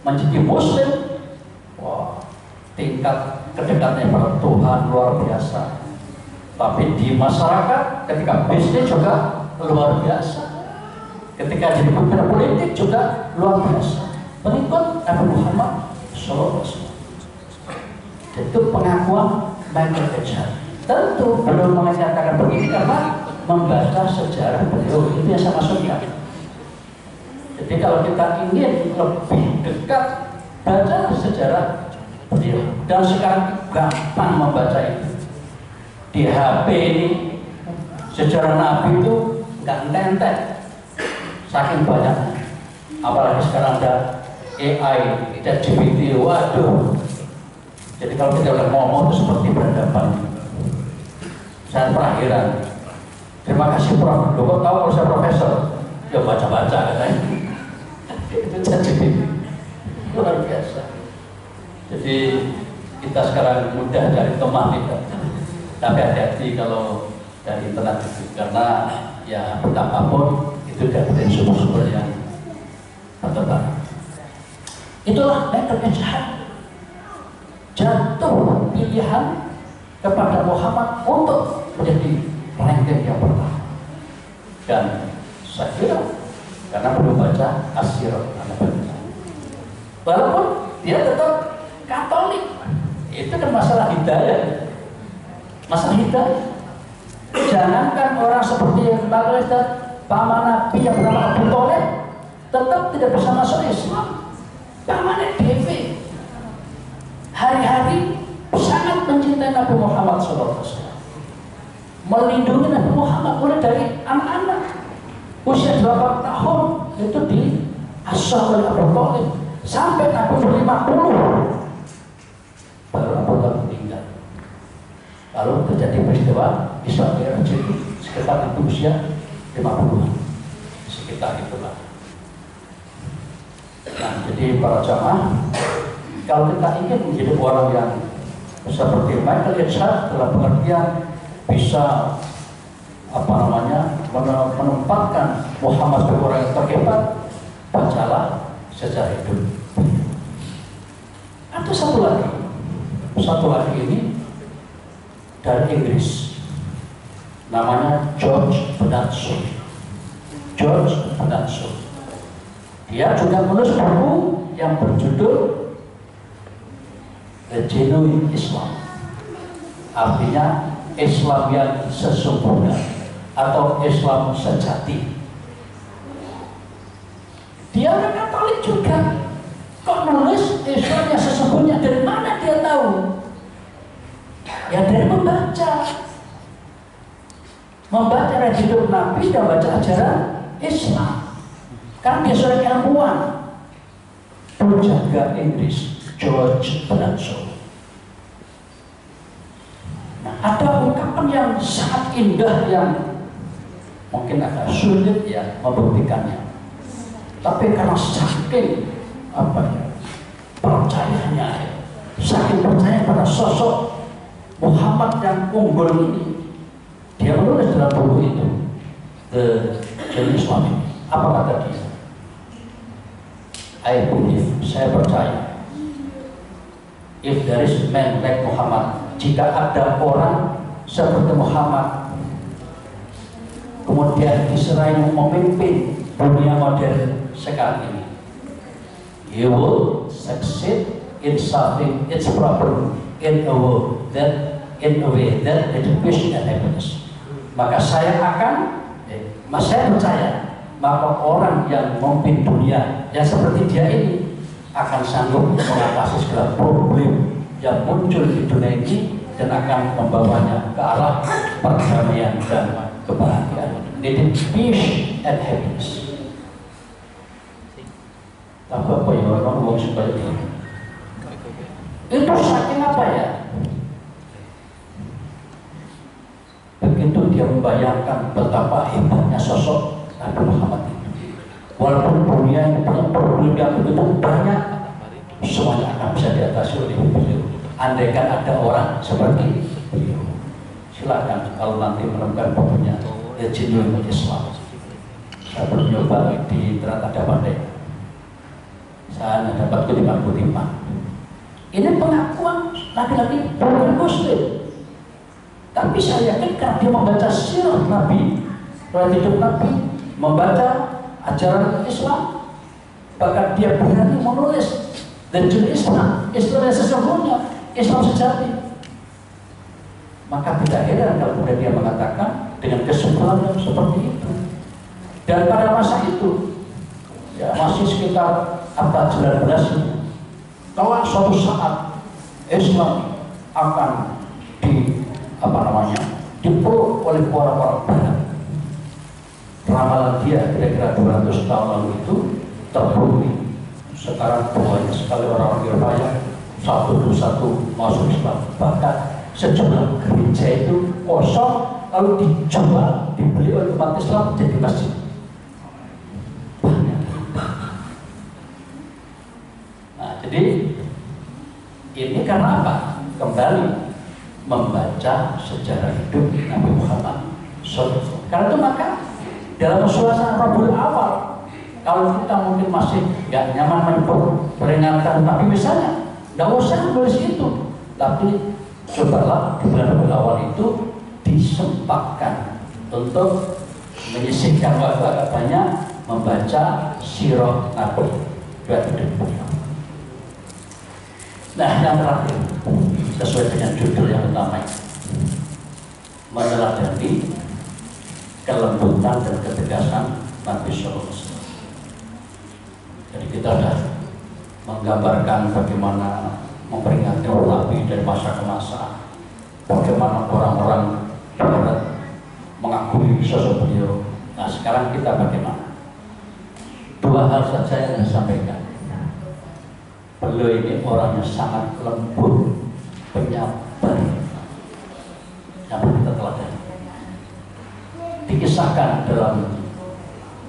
menjadi Muslim, wah, tingkat kedekatannya pada Tuhan luar biasa. Tapi di masyarakat, ketika bisnis juga luar biasa. Ketika jadi pemimpin politik juga luar biasa. Pengikut Nabi Muhammad SAW. Itu pengakuan Michael Edger. Tentu belum mengatakan begini karena membaca sejarah beliau itu yang saya maksudkan. Jadi kalau kita ingin lebih dekat, baca sejarah beliau. Dan sekarang gampang membaca itu. Di HP ini sejarah Nabi itu nggak entek, saking banyaknya. Apalagi sekarang ada AI, ada GPT, waduh. Jadi kalau kita udah ngomong itu seperti berhadapan. Saya perahiran. Terima kasih Prof. Lo kok tahu kalau saya profesor? Ya baca-baca katanya. Itu jadi luar biasa. Jadi kita sekarang mudah dari teman kita. Tapi hati-hati kalau dari internet itu, karena ya betapapun itu dari sumber-sumber yang terbaru. Itulah Michael Edger. Jatuh pilihan kepada Muhammad untuk menjadi ranking yang pertama. Dan saya kira karena belum baca As-Sirah An-Nabawiyah, walaupun dia tetap Katolik, itu kan masalah hidayah. Masalah hidayah. Jangankan orang seperti yang Michael Edger, paman Nabi yang bernama Abu Thalib, tetap tidak bisa masuk Islam. Pamannya DV hari-hari sangat mencintai Nabi Muhammad SAW, melindungi Nabi Muhammad mulai dari anak-anak usia 8 tahun itu diasuh oleh Abu Thalib sampai Nabi umur 50 baru Abu Thalib meninggal. Lalu terjadi peristiwa Isra Mi'raj sekitar Nabi usia 50-an, sekitar itulah. Nah, jadi para jamaah, kalau kita ingin menjadi orang yang seperti Michael Edger dalam pengertian bisa menempatkan Muhammad sebagai orang yang terhebat, bacalah sejarah hidup. Ada satu lagi ini dari Inggris, namanya George Bernard Shaw. Dia juga menulis buku yang berjudul The Genuine Islam, artinya Islam yang sesungguhnya atau Islam sejati. Dia orang Katolik juga. Kok nulis Islam yang sesungguhnya, dari mana dia tahu? Ya dari membaca dari hidup Nabi dan baca ajaran Islam. Kan dia seorang ilmuwan. Penjaga Inggris George Bradshaw. Nah, ada ungkapan yang sangat indah yang mungkin agak sulit ya membuktikannya. Tapi karena saking percayanya, saking percaya pada sosok Muhammad yang unggul ini, dia menulis dalam buku itu The Journey Islam. Apa kata dia? I believe, saya percaya, if there is man like Muhammad, jika ada orang seperti Muhammad kemudian Israel memimpin dunia modern sekarang ini, he will succeed in solving its problem in a way that is peace and happiness. Maka saya percaya maka orang yang memimpin dunia yang seperti dia ini akan sanggup mengatasi segala problem yang muncul di dunia ini dan akan membawanya ke arah perdamaian dan kebahagiaan. It is peace and happiness. Apa ya orang ngomong seperti itu? Itu saking apa ya? Begitu dia membayangkan betapa hebatnya sosok Nabi Muhammad itu. Walaupun dunia ini punya problem yang begitu banyak, semuanya akan bisa diatasi oleh beliau. Andaikan ada orang seperti beliau, silakan kalau nanti menemukan bukunya The Genuine Islam. Saya pernah nyoba di Teratada Pandai. Saya dapat kutipan-kutipan. Ini pengakuan laki-laki bukan Muslim. Tapi saya yakin karena dia membaca sirah Nabi, hidup Nabi, membaca ajaran Islam, bahkan dia berani menulis dan juga Islam yang sesungguhnya, Islam sejati. Maka tidak heran kalau kemudian dia mengatakan dengan kesimpulan yang seperti itu. Dan pada masa itu, ya masih sekitar abad 19, kalau suatu saat Islam akan dipeluk oleh orang-orang Barat, ramalan dia kira-kira 200 tahun lalu itu terbukti. Sekarang banyak sekali orang-orang Eropa satu demi satu masuk Islam, bahkan sejumlah gereja itu kosong lalu dijual, dibeli oleh umat Islam jadi masjid. Nah, jadi ini karena apa? Kembali membaca sejarah hidup Nabi Muhammad SAW. Karena itu maka dalam suasana Rabiul Awal, kalau kita mungkin masih nggak nyaman menyebut peringatan Nabi misalnya, nggak usah nulis itu, tapi cobalah di bulan Rabiul Awal itu disempatkan untuk menyisihkan waktu agak banyak membaca sirah Nabi. Nah, yang terakhir sesuai dengan judul yang utama, meneladani kelembutan dan ketegasan Nabi Sallallahu Alaihi Wasallam. Jadi kita sudah menggambarkan bagaimana memperingati Nabi dari masa ke masa, bagaimana orang-orang Barat mengakui sosok beliau. Nah, sekarang kita bagaimana? Dua hal saja yang saya sampaikan. Beliau ini orangnya sangat lembut, penyabar, yang kita teladani. Dikisahkan dalam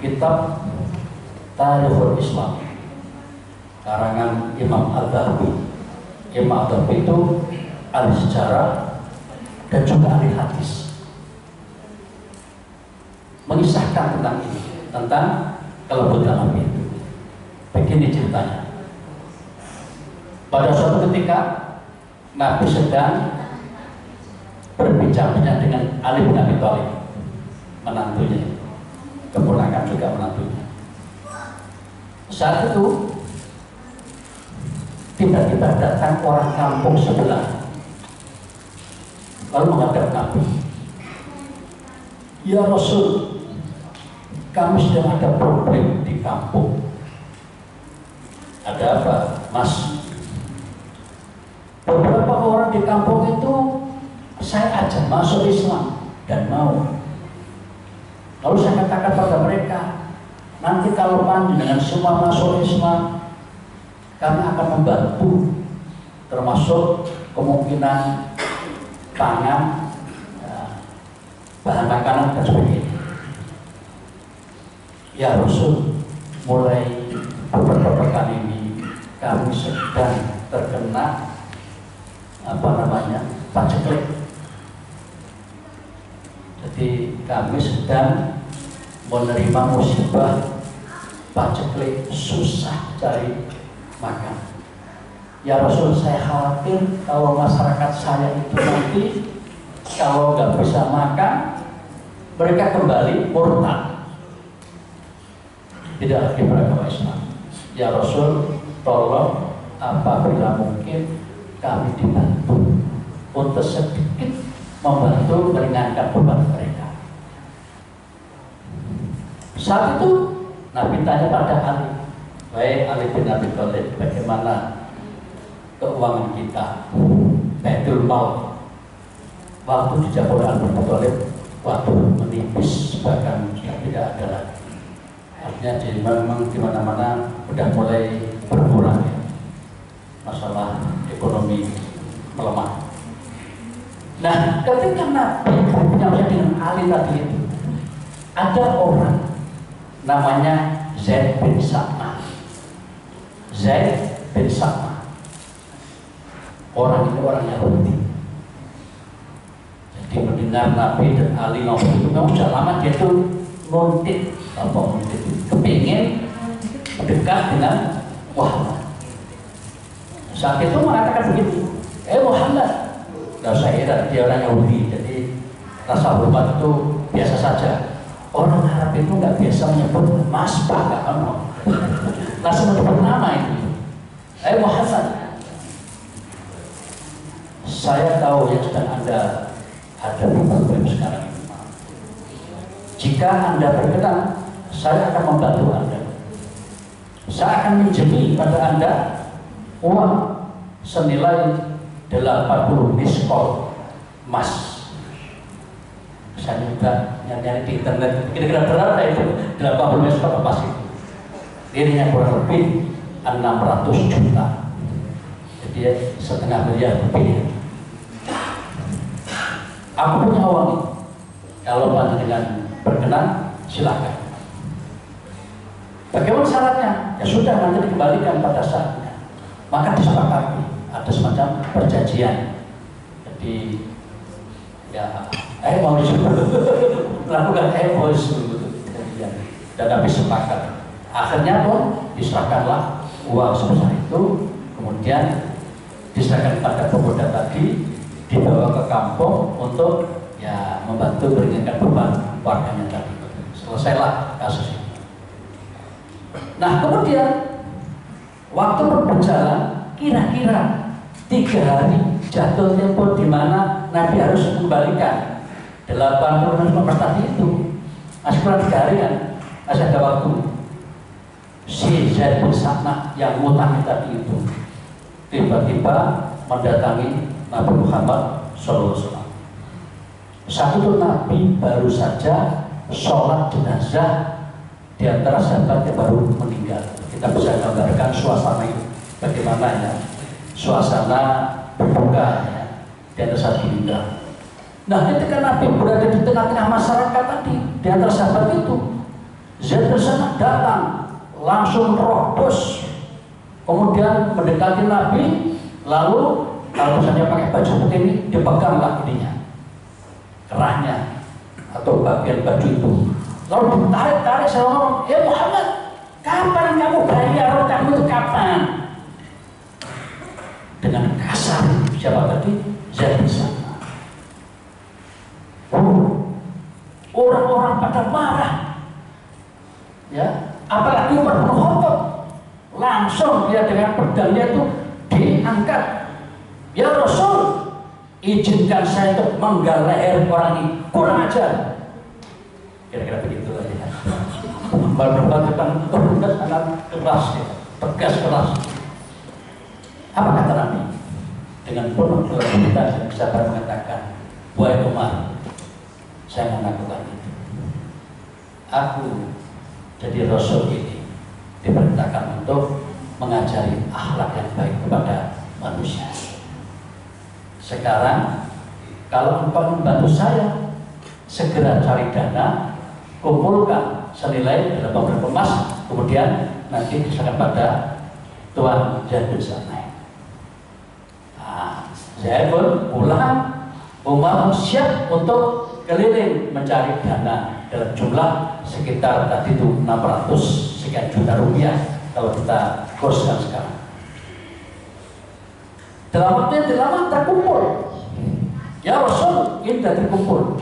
kitab Tarikhul Islam karangan Imam Al-Dhahabi. Imam Al-Dhahabi itu ahli sejarah dan juga ahli hadis, mengisahkan tentang ini, tentang kelembutan Nabi. Begini ceritanya. Pada suatu ketika Nabi sedang berbincang-bincang dengan Ali bin Abi Thalib, menantunya, keponakan juga menantunya. Saat itu tiba-tiba datang orang kampung sebelah, lalu menghadap Nabi. Ya Rasul, kami sedang ada problem di kampung. ada apa, Mas? Beberapa orang di kampung itu saya ajak masuk Islam dan mau. Lalu saya katakan pada mereka, nanti kalau panjenengan semua masuk Islam, kami akan membantu, termasuk kemungkinan pangan, bahan makanan dan sebagainya. Ya Rasul, mulai beberapa pekan ini kami sedang terkena paceklik. Jadi kami sedang menerima musibah paceklik, susah cari makan. Ya Rasul, saya khawatir kalau masyarakat saya itu nanti kalau nggak bisa makan, mereka kembali murtad, tidak lagi beragama Islam. Ya Rasul, tolong apabila mungkin kami dibantu untuk sedikit membantu meringankan beban mereka. Saat itu Nabi tanya pada Ali, baik Ali bin Abi Thalib, bagaimana keuangan kita, Baitul Mal waktu di Jabal Ali bin Abi Thalib, waktu menipis bahkan tidak ada lagi. Artinya jadi memang di mana-mana sudah mulai berkurang ya, masalah ekonomi melemah. Nah, ketika Nabi berbicara dengan Ali tadi itu, ada orang namanya Zaid bin Sa'mah. Zaid bin Sa'mah. Orang ini orang Yahudi. Jadi mendengar Nabi dan Ali ngomong itu, memang sudah lama dia tuh nguntit, kepingin dekat dengan Muhammad. Saat itu mengatakan begitu, Muhammad. Nah, saya kira dia orang Yahudi, jadi rasa hormat itu biasa saja. Orang Arab itu nggak biasa menyebut Mas Pak, nggak mau. Langsung menyebut nama itu. Muhammad. Saya tahu yang sedang Anda ada di program sekarang ini. Jika Anda berkenan, saya akan membantu Anda. Saya akan minjemi pada Anda uang senilai 80 miskol emas. Saya juga nyari di internet, kira-kira berapa itu 80 miskol emas itu? Dirinya kurang lebih 600 juta. Jadi setengah miliar lebih. Aku punya uang ini. Kalau panjenengan berkenan, silakan. Bagaimana syaratnya? Ya sudah, nanti dikembalikan pada saatnya. Maka disepakati, ada semacam perjanjian. Jadi ya, mau disuruh melakukan mau disuruh perjanjian. Dan habis sepakat. Akhirnya pun diserahkanlah uang sebesar itu, kemudian diserahkan pada pemuda tadi, dibawa ke kampung untuk ya membantu meringankan beban warganya tadi. Selesailah kasus ini. Nah, kemudian waktu berjalan kira-kira 3 hari jatuh tempo di mana Nabi harus mengembalikan 80 emas tadi itu. Masih kurang 3 hari kan? Masih ada waktu. Si Zaid bin Sa'mah yang ngutang tadi itu tiba-tiba mendatangi Nabi Muhammad SAW. Saat itu Nabi baru saja sholat jenazah di antara sahabat yang baru meninggal. Kita bisa gambarkan suasana itu bagaimana ya, suasana berduka ya, di antara sahabat meninggal. Nah, ketika Nabi berada di tengah-tengah masyarakat tadi, di antara sahabat itu, Zaid bin Sa'mah datang langsung terobos, kemudian mendekati Nabi, lalu kalau misalnya pakai baju seperti ini, dipeganglah ininya, kerahnya atau bagian baju itu. Lalu ditarik-tarik, saya ngomong, Muhammad, kapan kamu bayar utangmu itu kapan? Dengan kasar, siapa tadi? Zaid bin Sa'mah. Orang-orang pada marah, ya, apalagi Umar bin Khattab, langsung dia dengan pedangnya itu diangkat. Ya Rasul, izinkan saya untuk menggal leher orang ini, kurang ajar. Kira-kira begitu aja. Umar bin Khattab kan sangat keras ya. tegas keras. Apa kata Nabi? Dengan penuh kelembutan dan kesabaran mengatakan, wahai Umar, saya melakukan itu. Aku jadi Rasul ini diperintahkan untuk mengajari akhlak yang baik kepada manusia. Sekarang kalau engkau membantu saya, segera cari dana, kumpulkan senilai dalam beberapa emas, kemudian nanti diserahkan pada Tuan Zaid bin Sanai. Nah, Zaid pun pulang, Umar siap untuk keliling mencari dana dalam jumlah sekitar tadi itu 600 sekian juta rupiah kalau kita kurskan sekarang. Dalam waktu yang lama terkumpul. Ya Rasul, ini sudah terkumpul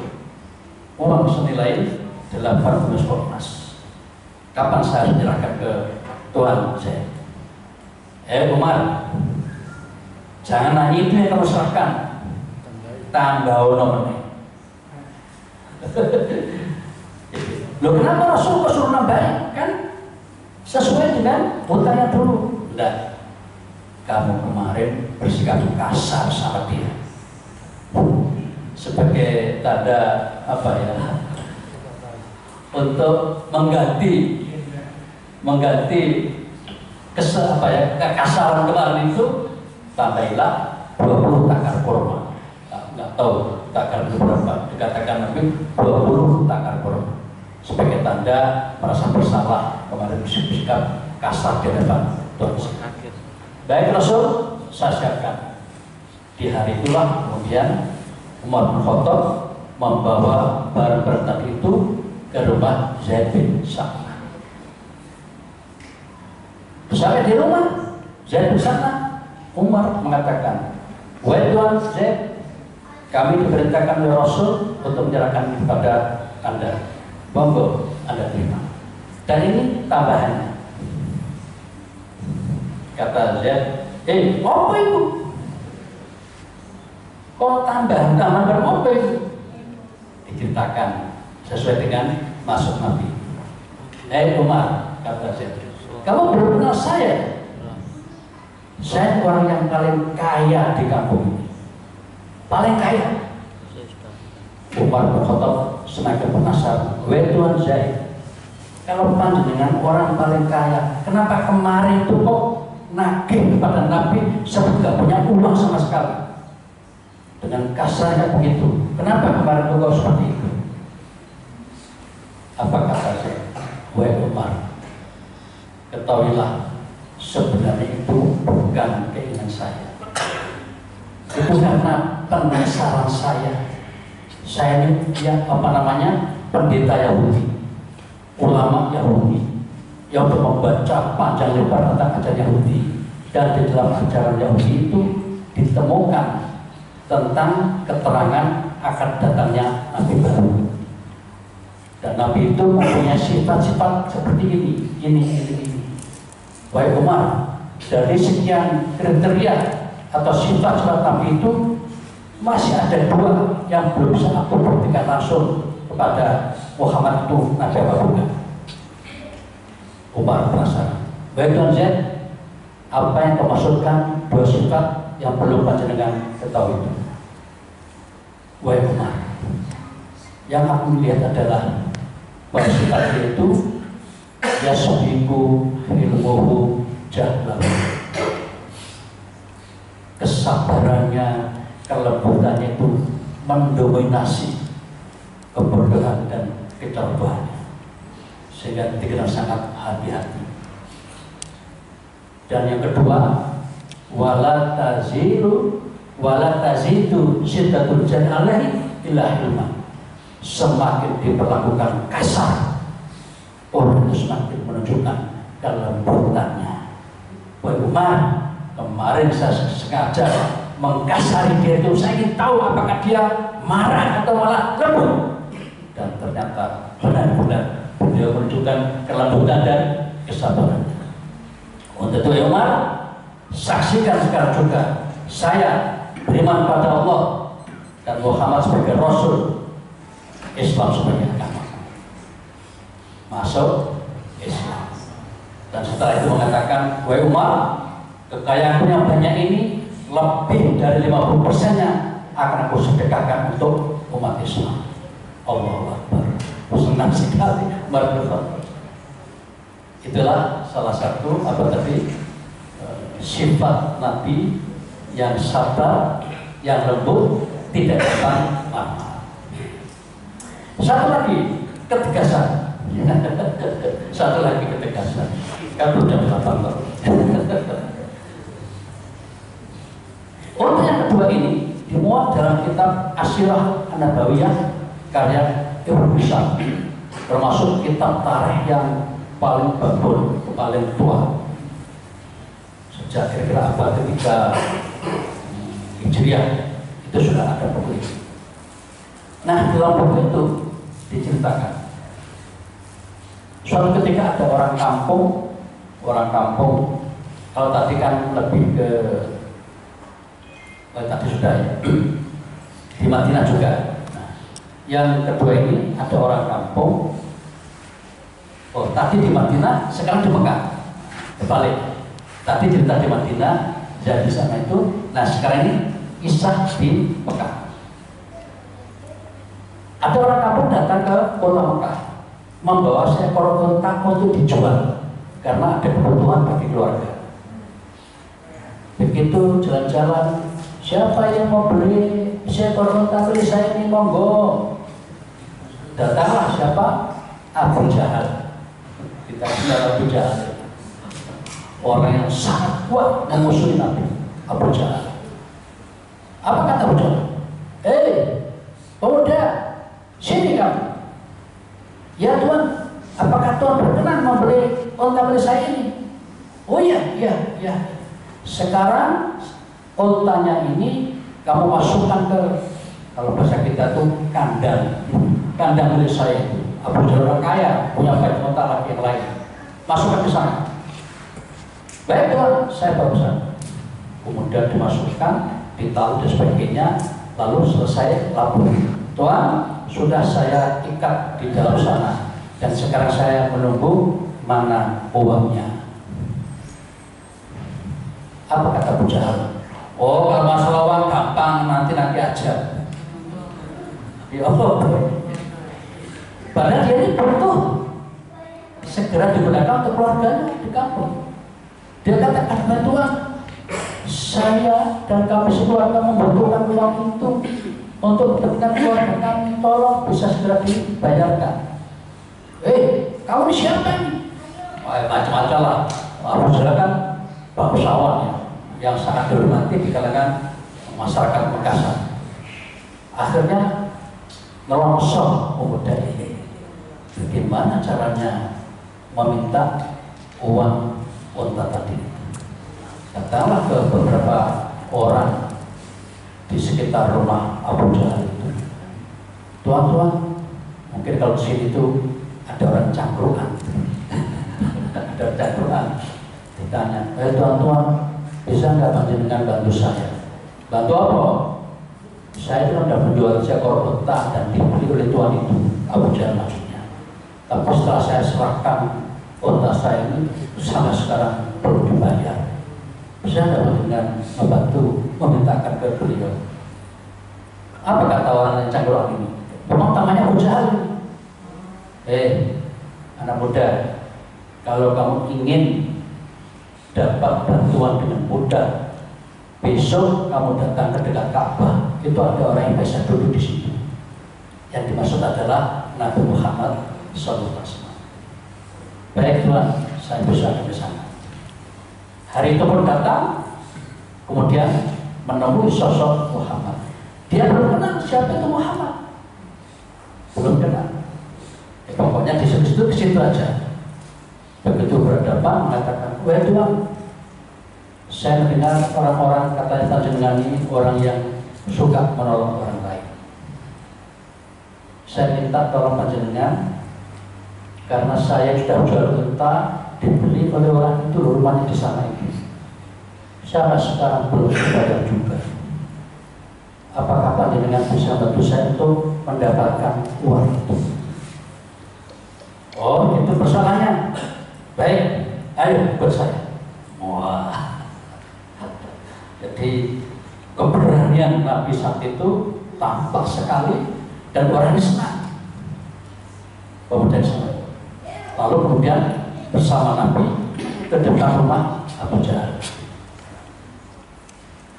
uang senilai 800 emas. Kapan saya menyerahkan ke Tuan Zaid? Umar, jangan itu yang kamu serahkan, tanggal nomornya. Loh, kenapa Rasul kok suruh nambahin? Kan sesuai dengan hutangnya dulu. Enggak, kamu kemarin bersikap kasar sama dia sebagai tanda apa ya, untuk mengganti kekasaran kemarin itu, tambahilah 20 takar kurma. Nggak tahu takar berapa, dikatakan Nabi 20 takar kurma sebagai tanda merasa bersalah kemarin bersikap kasar di depan Tuhan. Baik Rasul, saya siapkan. Di hari itulah kemudian Umar bin Khattab membawa barang-barang tadi itu ke rumah Zaid bin Sanai. Sampai di rumah Zaid bin Sanai, Umar mengatakan, wahai Tuan Zaid, kami diperintahkan oleh Rasul untuk menyerahkan kepada Anda. Monggo Anda terima. Dan ini tambahannya. Kata Zaid, apa itu? Kok tambahan berapa itu? Diceritakan sesuai dengan maksud Nabi. Umar, kata Zaid, kamu belum kenal saya. Saya orang yang paling kaya di kampung ini. Paling kaya. Umar bin Khattab semakin penasaran. Wahai Tuan Zaid, kalau panjenengan orang paling kaya, kenapa kemarin itu kok nagih kepada Nabi sebab tidak punya uang sama sekali? Dengan kasarnya begitu. Kenapa kemarin itu kau seperti itu? Apa kata Zaid? Wahai Umar, ketahuilah sebenarnya itu bukan keinginan saya. Itu karena penasaran saya. Saya ini pendeta Yahudi, ulama Yahudi yang untuk membaca panjang lebar tentang ajaran Yahudi, dan di dalam ajaran Yahudi itu ditemukan tentang keterangan akan datangnya Nabi baru. Dan Nabi itu mempunyai sifat-sifat seperti ini. Wahai Umar, dari sekian kriteria atau sifat-sifat Nabi itu masih ada 2 yang belum bisa aku buktikan langsung kepada Muhammad itu Nabi apa bukan? Umar penasaran. Baik Tuan Zaid, apa yang kau maksudkan 2 sifat yang belum panjenengan ketahui itu? Wahai Umar, yang aku lihat adalah bahwa sifatnya itu yasbiku ilmuhu jahlahu, kesabarannya, kelembutannya itu mendominasi kebodohan dan kecerobohannya, sehingga dikenal sangat hati-hati. Dan yang kedua, wala tazidu syiddatul jani alaihi illa ilma, semakin diperlakukan kasar, orang itu semakin menunjukkan kelembutannya. Wahai Umar, kemarin saya sengaja mengkasari dia itu, saya ingin tahu apakah dia marah atau malah lembut. Dan ternyata benar-benar beliau menunjukkan kelembutan dan kesabaran. Untuk itu Umar, saksikan sekarang juga saya beriman pada Allah dan Muhammad sebagai Rasul, Islam sebagai agama. Masuk Islam. Dan setelah itu mengatakan, wahai Umar, kekayaanku yang banyak ini lebih dari 50%-nya akan aku sedekahkan untuk umat Islam. Allahu Akbar. Senang sekali Umar bin Khattab. Itulah salah satu sifat Nabi yang sabar, yang lembut, tidak gampang marah. Satu lagi ketegasan. Satu lagi ketegasan. Kan udah 8 tahun. Untuk yang kedua ini dimuat dalam kitab As-Sirah An-Nabawiyah karya Ibnu Hisham, termasuk kitab tarikh yang paling bagus, paling tua sejak kira-kira abad ketiga Hijriah itu sudah ada buku ini. Nah, dalam buku itu diceritakan suatu ketika ada orang kampung, kalau tadi kan lebih ke tadi sudah ya, di Madinah juga. Nah, yang kedua ini ada orang kampung. Oh, tadi di Madinah, sekarang di Mekah. Kebalik. Tadi cerita di Madinah, jadi di sana itu. Nah, sekarang ini kisah di Mekah. Ada orang kampung datang ke kota Mekah, membawa seekor unta untuk dijual karena ada kebutuhan bagi keluarga. Begitu jalan-jalan, siapa yang mau beli seekor unta beli saya ini, monggo. Datanglah siapa? Abu Jahal. Kita kenal Abu Jahal, orang yang sangat kuat memusuhi Nabi. Abu Jahal. Apa kata Abu Jahal? Pemuda, sini kamu. Ya Tuhan, apakah Tuhan berkenan membeli unta beli saya ini? Oh iya. Sekarang untanya ini kamu masukkan ke, kalau bahasa kita tuh kandang milik saya itu. Abu Jahal orang kaya, punya banyak unta lagi yang lain. Masukkan ke sana. Baik Tuhan, saya barusan. Kemudian dimasukkan, ditaruh dan sebagainya, lalu selesai lapor. Tuhan, sudah saya ikat di dalam sana, dan sekarang saya menunggu mana uangnya. Apa kata Abu Jahal? Oh, kalau masalah uang gampang, nanti aja. Ya Allah. Padahal dia ini butuh segera digunakan untuk keluarganya di kampung. Dia katakan, Tuhan, saya dan kami sekeluarga membutuhkan uang itu untuk kepentingan keluarga kami, tolong bisa segera dibayarkan. Kamu ini siapa ini? Macam-macam lah. Abu Jahal kan bangsawan ya, yang sangat dihormati di kalangan masyarakat Mekah. Akhirnya ngelongsor pemuda ini. Bagaimana caranya meminta uang unta tadi? Datanglah ke beberapa orang di sekitar rumah Abu Jahal itu. Tuan, mungkin kalau di sini itu ada orang cangkruan. Ada cangkruan. Ditanya, tuan, bisa nggak panjenengan bantu saya? Bantu apa? Saya itu sudah menjual seekor unta dan dibeli oleh tuan itu, Abu Jahal maksudnya. Tapi setelah saya serahkan unta saya ini, sampai sekarang belum dibayar. Bisa nggak dengan membantu memintakan ke beliau? Apa kata orang yang cangkruan ini? Memang namanya Abu Jahal. Anak muda, kalau kamu ingin dapat bantuan dengan mudah, besok kamu datang ke dekat Ka'bah, itu ada orang yang biasa duduk di situ. Yang dimaksud adalah Nabi Muhammad SAW. Baik Tuhan, saya bisa ke sana. Hari itu pun datang, kemudian menemui sosok Muhammad. Dia belum kenal siapa itu Muhammad, belum kenal. Pokoknya di situ ke situ aja. Begitu berhadapan mengatakan, wahai Tuhan, saya mendengar orang-orang katanya panjenengan ini orang yang suka menolong orang lain. Saya minta tolong panjenengan, karena saya sudah jual unta dibeli oleh orang itu, rumahnya di sana ini. Saya sekarang belum dibayar juga. Apakah panjenengan bisa bantu saya untuk mendapatkan uang itu? Oh, itu persoalannya. Baik, ayo ikut saya. Wah, jadi keberanian Nabi saat itu tampak sekali dan orang senang. Kemudian senang. Lalu kemudian bersama Nabi ke depan rumah Abu Jahal.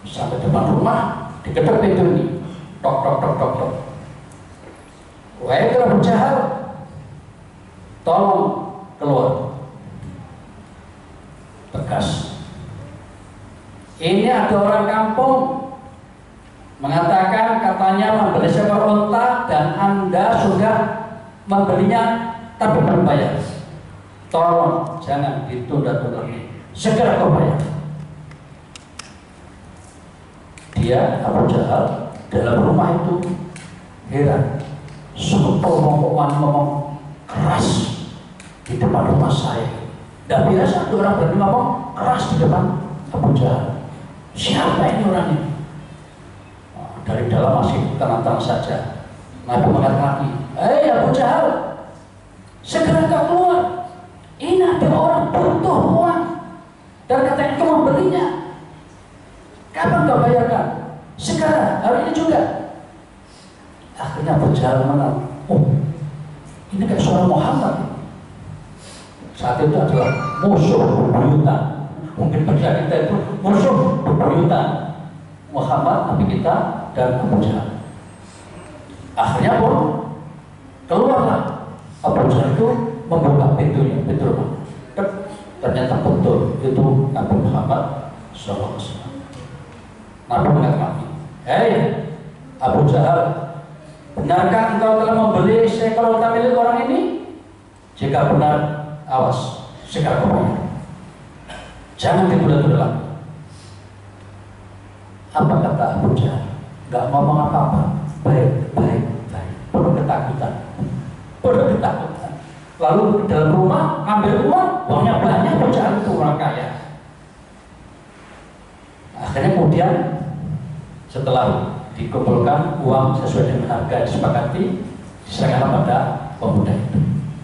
Sampai depan rumah, diketuk pintu ini, tok tok tok tok tok. Wahai Abu Jahal, tolong keluar. Tegas. Ini ada orang kampung mengatakan katanya membeli seekor unta dan Anda sudah membelinya tapi belum bayar. Tolong jangan ditunda-tunda, segera kau bayar. Dia Abu Jahal dalam rumah itu heran, ngomong keras di depan rumah saya. Tidak biasa ada orang berani ngomong keras di depan Abu Jahal. Siapa ini orangnya? Dari dalam masih tenang-tenang saja. Nabi mengatakan lagi, hei Abu Jahal, segera kau keluar. Ini ada orang butuh uang dan katanya kau membelinya. Kapan kau bayarkan? Sekarang, hari ini juga. Akhirnya Abu Jahal menang. Oh, ini kayak suara Muhammad. Saat itu adalah musuh bebuyutan. Mungkin bagi kita itu musuh bebuyutan. Muhammad, Nabi kita, dan Abu Jahal. Akhirnya pun keluarlah Abu Jahal itu membuka pintunya, pintu rumah. Ternyata betul itu Nabi Muhammad SAW. Nabi mengatakan, hei Abu Jahal, benarkah engkau telah membeli seekor unta milik orang ini? Jika benar, awas, segera kau bayar. Jangan ditunda-tunda lagi. Apa kata Abu Jahal? Gak ngomong apa-apa. Baik, baik, baik. Penuh ketakutan. Penuh ketakutan. Lalu di dalam rumah ambil uang, uangnya banyak. Abu Jahal itu orang kaya. Akhirnya kemudian setelah dikumpulkan uang sesuai dengan harga yang disepakati, diserahkan pada pemuda itu.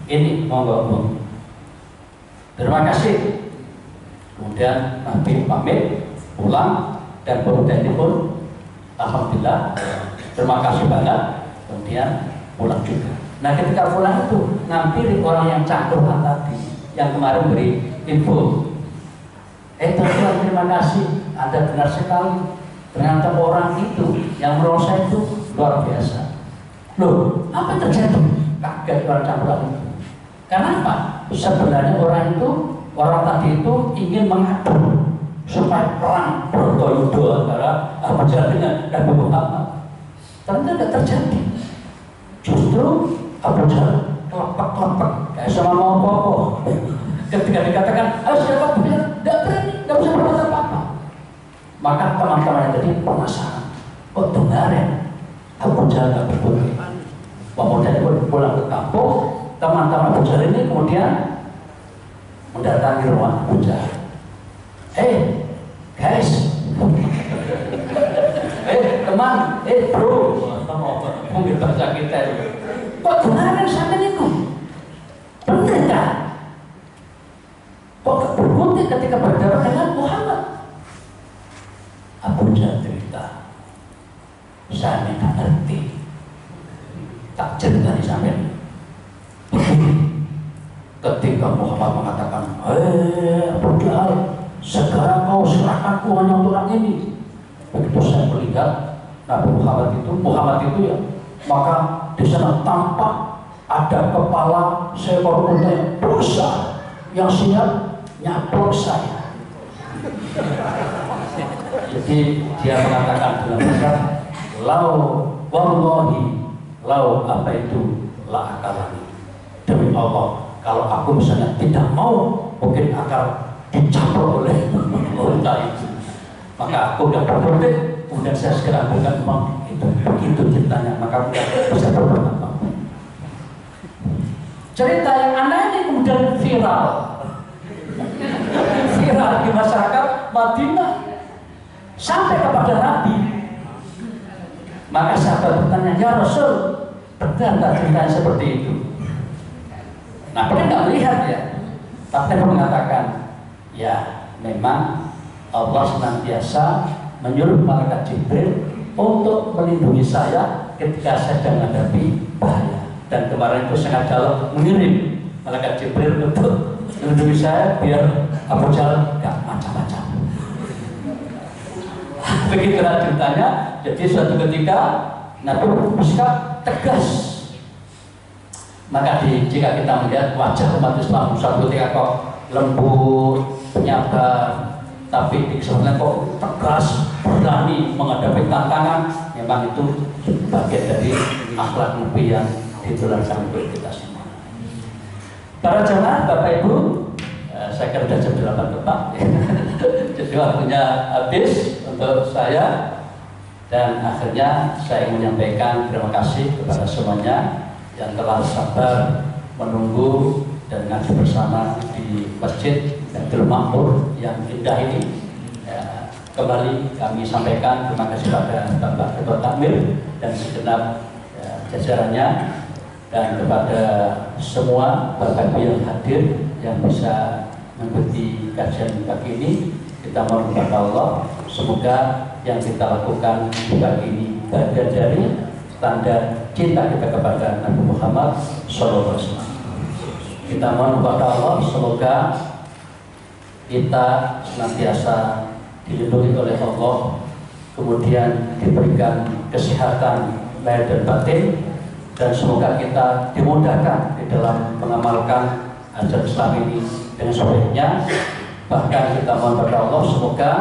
Ini monggo. Terima kasih. Kemudian Nabi pamit pulang. Dan pemuda ini pun alhamdulillah terima kasih banget, kemudian pulang juga. Nah ketika pulang itu nampiri orang yang cangkruan tadi yang kemarin beri info. Tuan terima kasih, Anda benar sekali. Ternyata orang itu yang merosot itu luar biasa. Loh, apa yang terjadi? Kaget orang cangkruan itu. Kenapa? Sebenarnya orang tadi itu ingin mengadu supaya perang Brontoyudo antara Abu Jahal dengan Nabi Muhammad. Ternyata tidak terjadi. Justru Abu Jahal kelepek-kelepek kayak sama mau apa-apa. Ketika dikatakan, siapa benar? Tidak berani, tidak bisa berbuat apa-apa. Maka teman-teman tadi penasaran. Kok benar ya Abu Jahal tidak berbuat? Pemuda itu pulang ke kampung. Teman-teman Abu Jahal ini kemudian mendatangi rumah Abu Jahal. Guys, teman, bro, mungkin bahasa kita itu. Kok benar sampai itu? Benar tak? Kok berbunyi ketika berdarah dengan Muhammad? Abu Jahal cerita, saya tidak ngerti, tak cerita di sampai. Ketika Muhammad mengatakan, Abu Jahal, sekarang kau serahkan uangnya untuk orang ini. Begitu saya melihat Nabi Muhammad itu ya, maka di sana tampak ada kepala seekor unta yang besar yang siap nyaplok saya. Jadi dia mengatakan dalam bahasa, lau wallahi, lau apa itu la akalani. Demi Allah, kalau aku misalnya tidak mau, mungkin akan dicampur oleh unta itu. Maka aku udah berhenti, kemudian saya segera bukan uang itu. Begitu ceritanya, maka bisa berbuat apa. Cerita yang aneh ini kemudian viral di masyarakat Madinah sampai kepada Nabi. Maka sahabat bertanya, ya Rasul, benar tak ceritanya seperti itu? Nabi kan nggak melihat ya, tapi Nabi mengatakan, Ya, memang Allah senantiasa menyuruh malaikat Jibril untuk melindungi saya ketika saya sedang menghadapi bahaya. Dan kemarin itu sengaja mengirim malaikat Jibril untuk melindungi saya biar Abu Jahal gak macam-macam. Begitulah ceritanya. Jadi suatu ketika Nabi bersikap tegas. Maka jika kita melihat wajah umat Islam suatu ketika kok lembut, penyabar, tapi di kesempatan kok tegas, berani menghadapi tantangan, memang itu bagian dari akhlak Nabi yang ditularkan untuk kita semua. Para jemaah, Bapak Ibu, saya kira sudah jam 8 tepat. Jadi waktunya habis untuk saya. Dan akhirnya saya ingin menyampaikan terima kasih kepada semuanya yang telah sabar menunggu dan ngaji bersama di Masjid Baitul Ma'mur yang indah ini. Ya, kembali kami sampaikan terima kasih pada Bapak Ketua Takmir dan segenap jajarannya, dan kepada semua Bapak Ibu yang hadir yang bisa mengikuti kajian pagi ini. Kita mohon kepada Allah, semoga yang kita lakukan di pagi ini bagian dari tanda cinta kita kepada Nabi Muhammad SAW. Kita mohon kepada Allah, semoga kita senantiasa dilindungi oleh Allah, kemudian diberikan kesehatan lahir dan batin, dan semoga kita dimudahkan di dalam mengamalkan ajaran Islam ini dengan sebaiknya. Bahkan kita mohon kepada Allah, semoga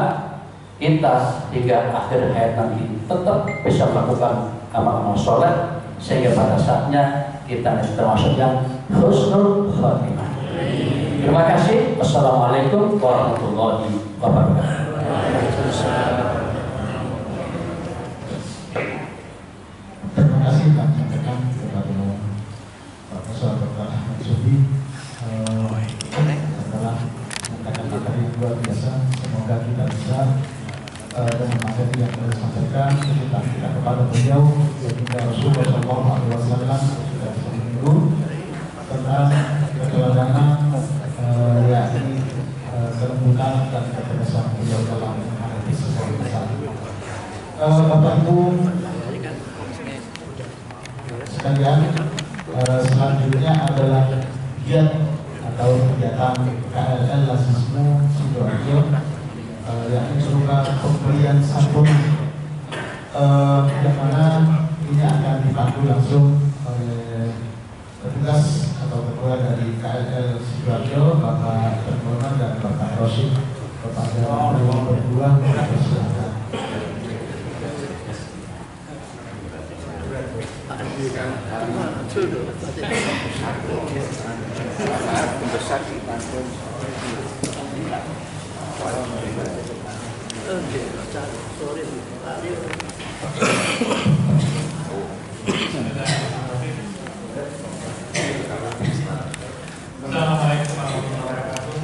kita hingga akhir hayat nanti tetap bisa melakukan amal-amal soleh, sehingga pada saatnya kita termasuk yang husnul khatimah. Terima kasih. Wassalamualaikum warahmatullahi wabarakatuh. Terima kasih Pak sampaikan kepada Profesor Dr. Ahmad Sufi setelah mengatakan materi yang luar biasa. Semoga kita bisa dengan materi yang telah disampaikan kita kepada beliau sehingga Rasulullah SAW sudah bisa menyuruh tentang keteladanan yakni kelembutan dan ketegasan beliau dalam menghadapi sesuatu masalah. Bapak Ibu sekalian, selanjutnya adalah giat atau kegiatan KLL Lasismu Sidoarjo, yakni berupa pemberian sabun, yang mana ini akan dipandu langsung oleh petugas atau ketua dari KLL Sidoarjo, Bapak Termohon dan Bapak Rosyid. Kepada beliau berdua, silakan. Assalamualaikum warahmatullahi wabarakatuh.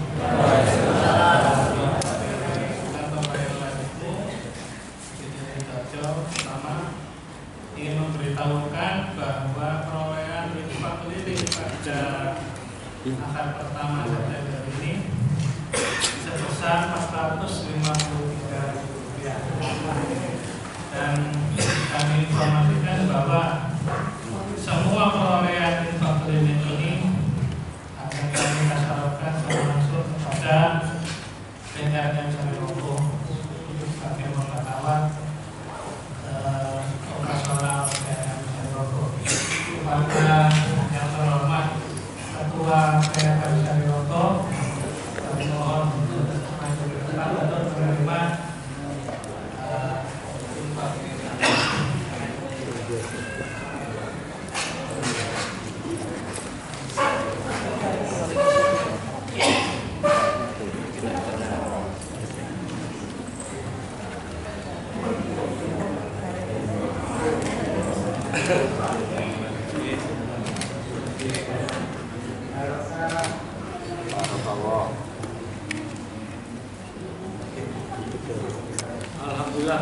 Pertama ingin memberitahukan bahwa perolehan infak keliling pada akad pertama September ini sebesar Rp453.000, dan kami informasikan bahwa semua perolehan infak keliling ini akan kami tasarufkan langsung kepada PTRM Sarirogo sebagai pengetahuan operasional PTRM Sarirogo. Kepada yang terhormat Ketua PTRM Sarirogo, kami mohon maju ke depan untuk menerima infak ini. Alhamdulillah.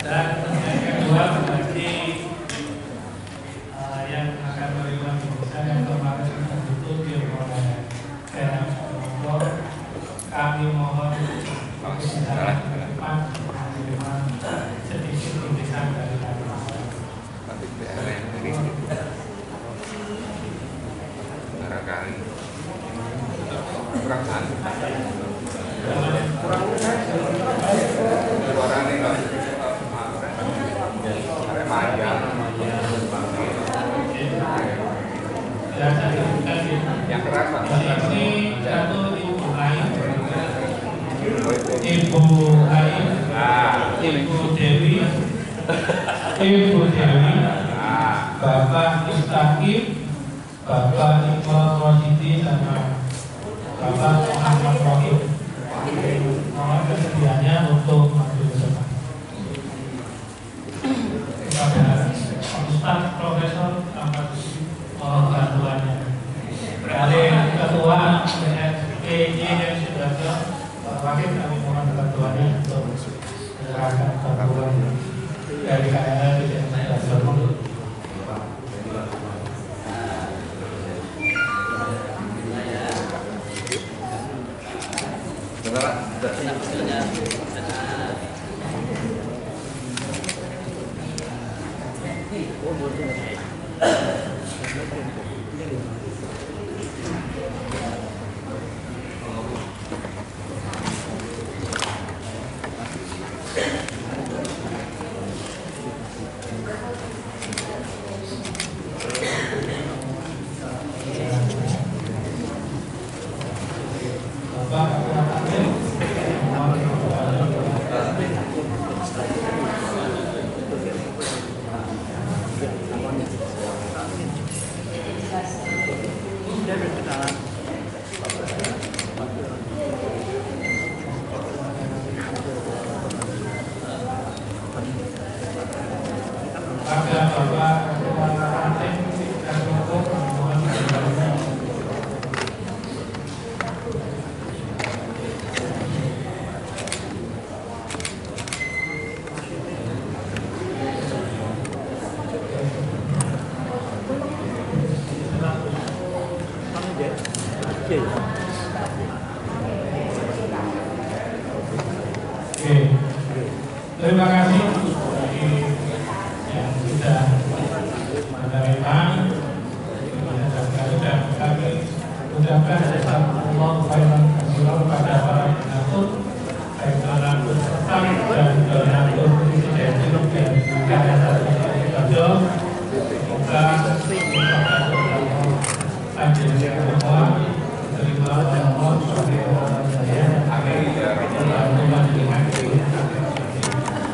Dan yang kedua bagi yang akan menerima pemeriksaan yang kemarin sudah ditutup di Ibu Dewi, Bapak Istaqim, Bapak Iqbal Rojidi, dan Bapak Muhammad Rohim. Mohon kesediaannya untuk maju ke depan. Kepada Ustaz Profesor Ahmad mohon bantuannya. Dari Ketua PJM Sidoarjo, Pak Wakil, kami mohon bantuannya untuk menyerahkan bantuan dari KLL PJM Sidoarjo. Terima kasih yang sudah menerima dan kami ucapkan jazakumullah khairan katsiran kepada para donatur, baik donatur tetap dan donatur dan juga Sidoarjo. Semoga panjenengan semua terima Allah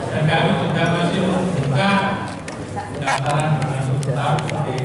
dan kami juga masih membuka pendaftaran dengan tetap di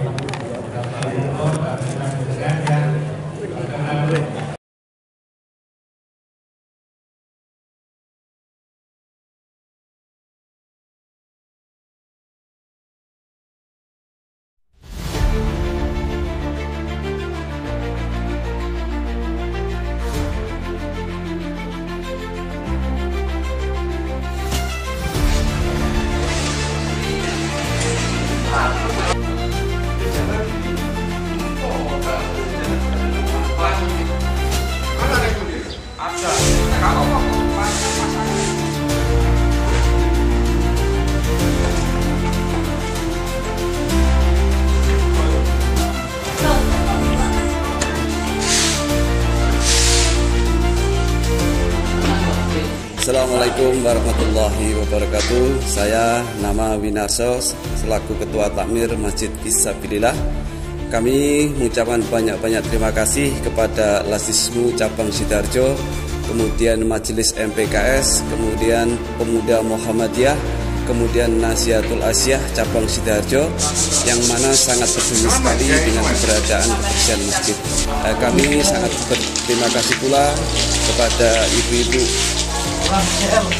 Assalamualaikum warahmatullahi wabarakatuh. Saya nama Winarso selaku Ketua Takmir Masjid Fisabilillah. Kami mengucapkan banyak-banyak terima kasih kepada Lasismu Cabang Sidoarjo, kemudian Majelis MPKS, kemudian Pemuda Muhammadiyah, kemudian Nasihatul Asyah Cabang Sidoarjo, yang mana sangat peduli sekali dengan keberadaan kebersihan masjid. Kami sangat berterima kasih pula kepada ibu-ibu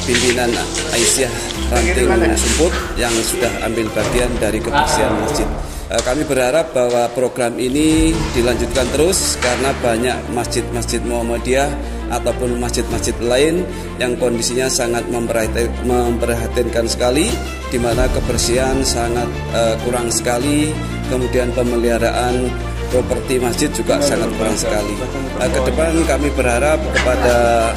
pimpinan Aisyah Ranting Sumput yang sudah ambil bagian dari kebersihan masjid. Kami berharap bahwa program ini dilanjutkan terus karena banyak masjid-masjid Muhammadiyah ataupun masjid-masjid lain yang kondisinya sangat memprihatinkan sekali, di mana kebersihan sangat kurang sekali, kemudian pemeliharaan properti masjid juga sangat kurang sekali. Ke depan kami berharap kepada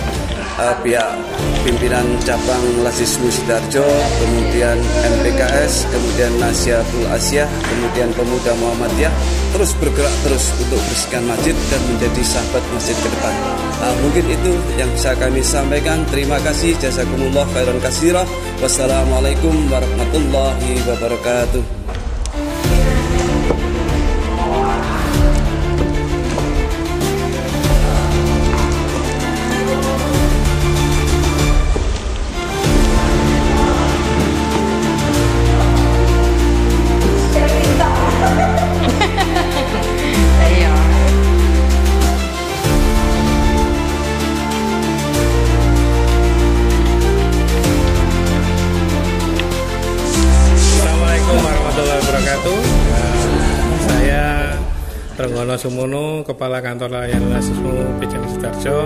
pihak pimpinan cabang Lasismu Sidoarjo, kemudian MPKS, kemudian Nasihatul Asyah, kemudian Pemuda Muhammadiyah terus bergerak terus untuk bersihkan masjid dan menjadi sahabat masjid ke depan. Mungkin itu yang bisa kami sampaikan. Terima kasih, jazakumullah khairan katsirah. Wassalamualaikum warahmatullahi wabarakatuh. Trenggono Sumono, Kepala Kantor Layanan Rasisme PCM Sidoarjo.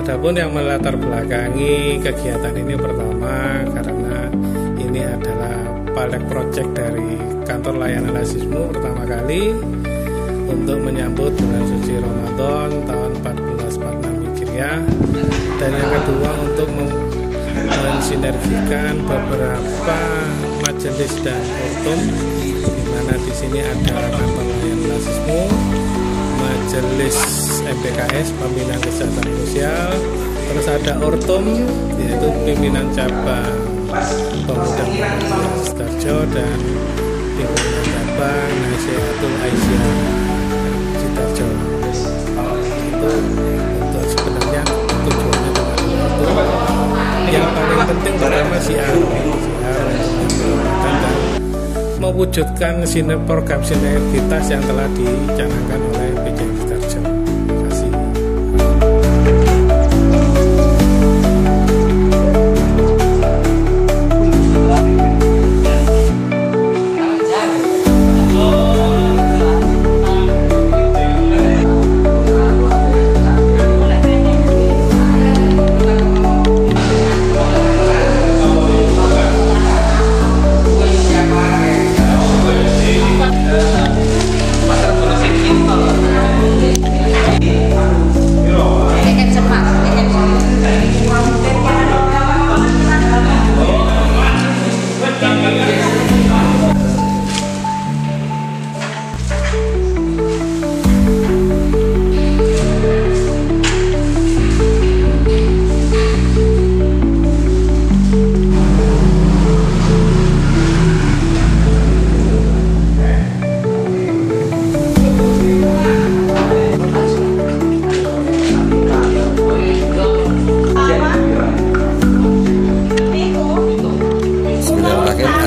Adapun yang melatar belakangi kegiatan ini pertama karena ini adalah pilot project dari Kantor Layanan Rasisme pertama kali untuk menyambut bulan suci Ramadan tahun 1446 Hijriah, dan yang kedua untuk mensinergikan beberapa majelis dan ortum, di mana di sini ada Kantor Layanan Rasisme, Majelis MPKS Pembinaan Kesejahteraan Sosial, terus ada ortum yaitu pimpinan cabang Pemuda Sidoarjo dan pimpinan cabang Nasihatul Aisyah Sidoarjo. Itu untuk sebenarnya tujuannya itu yang paling penting pertama siar dan mewujudkan program sinergitas yang telah dicanangkan oleh PCM Sidoarjo. Terima kasih.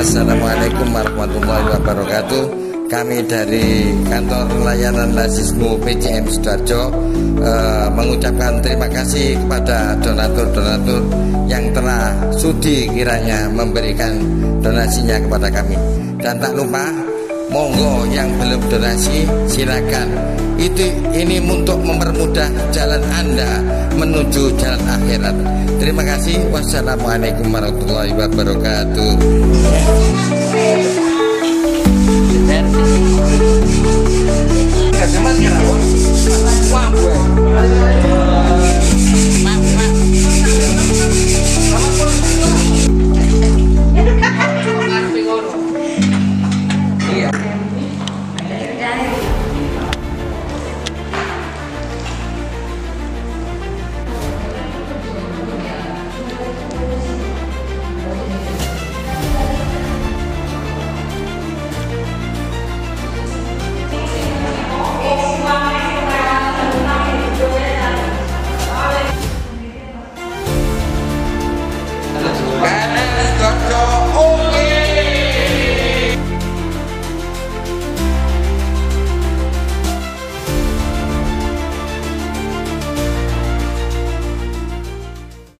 Assalamualaikum warahmatullahi wabarakatuh. Kami dari Kantor Layanan Rasisme PCM Sidoarjo mengucapkan terima kasih kepada donatur-donatur yang telah sudi kiranya memberikan donasinya kepada kami. Dan tak lupa, monggo yang belum donasi silakan. Ini untuk mempermudah jalan Anda menuju jalan akhirat. Terima kasih. Wassalamualaikum warahmatullahi wabarakatuh. Wah,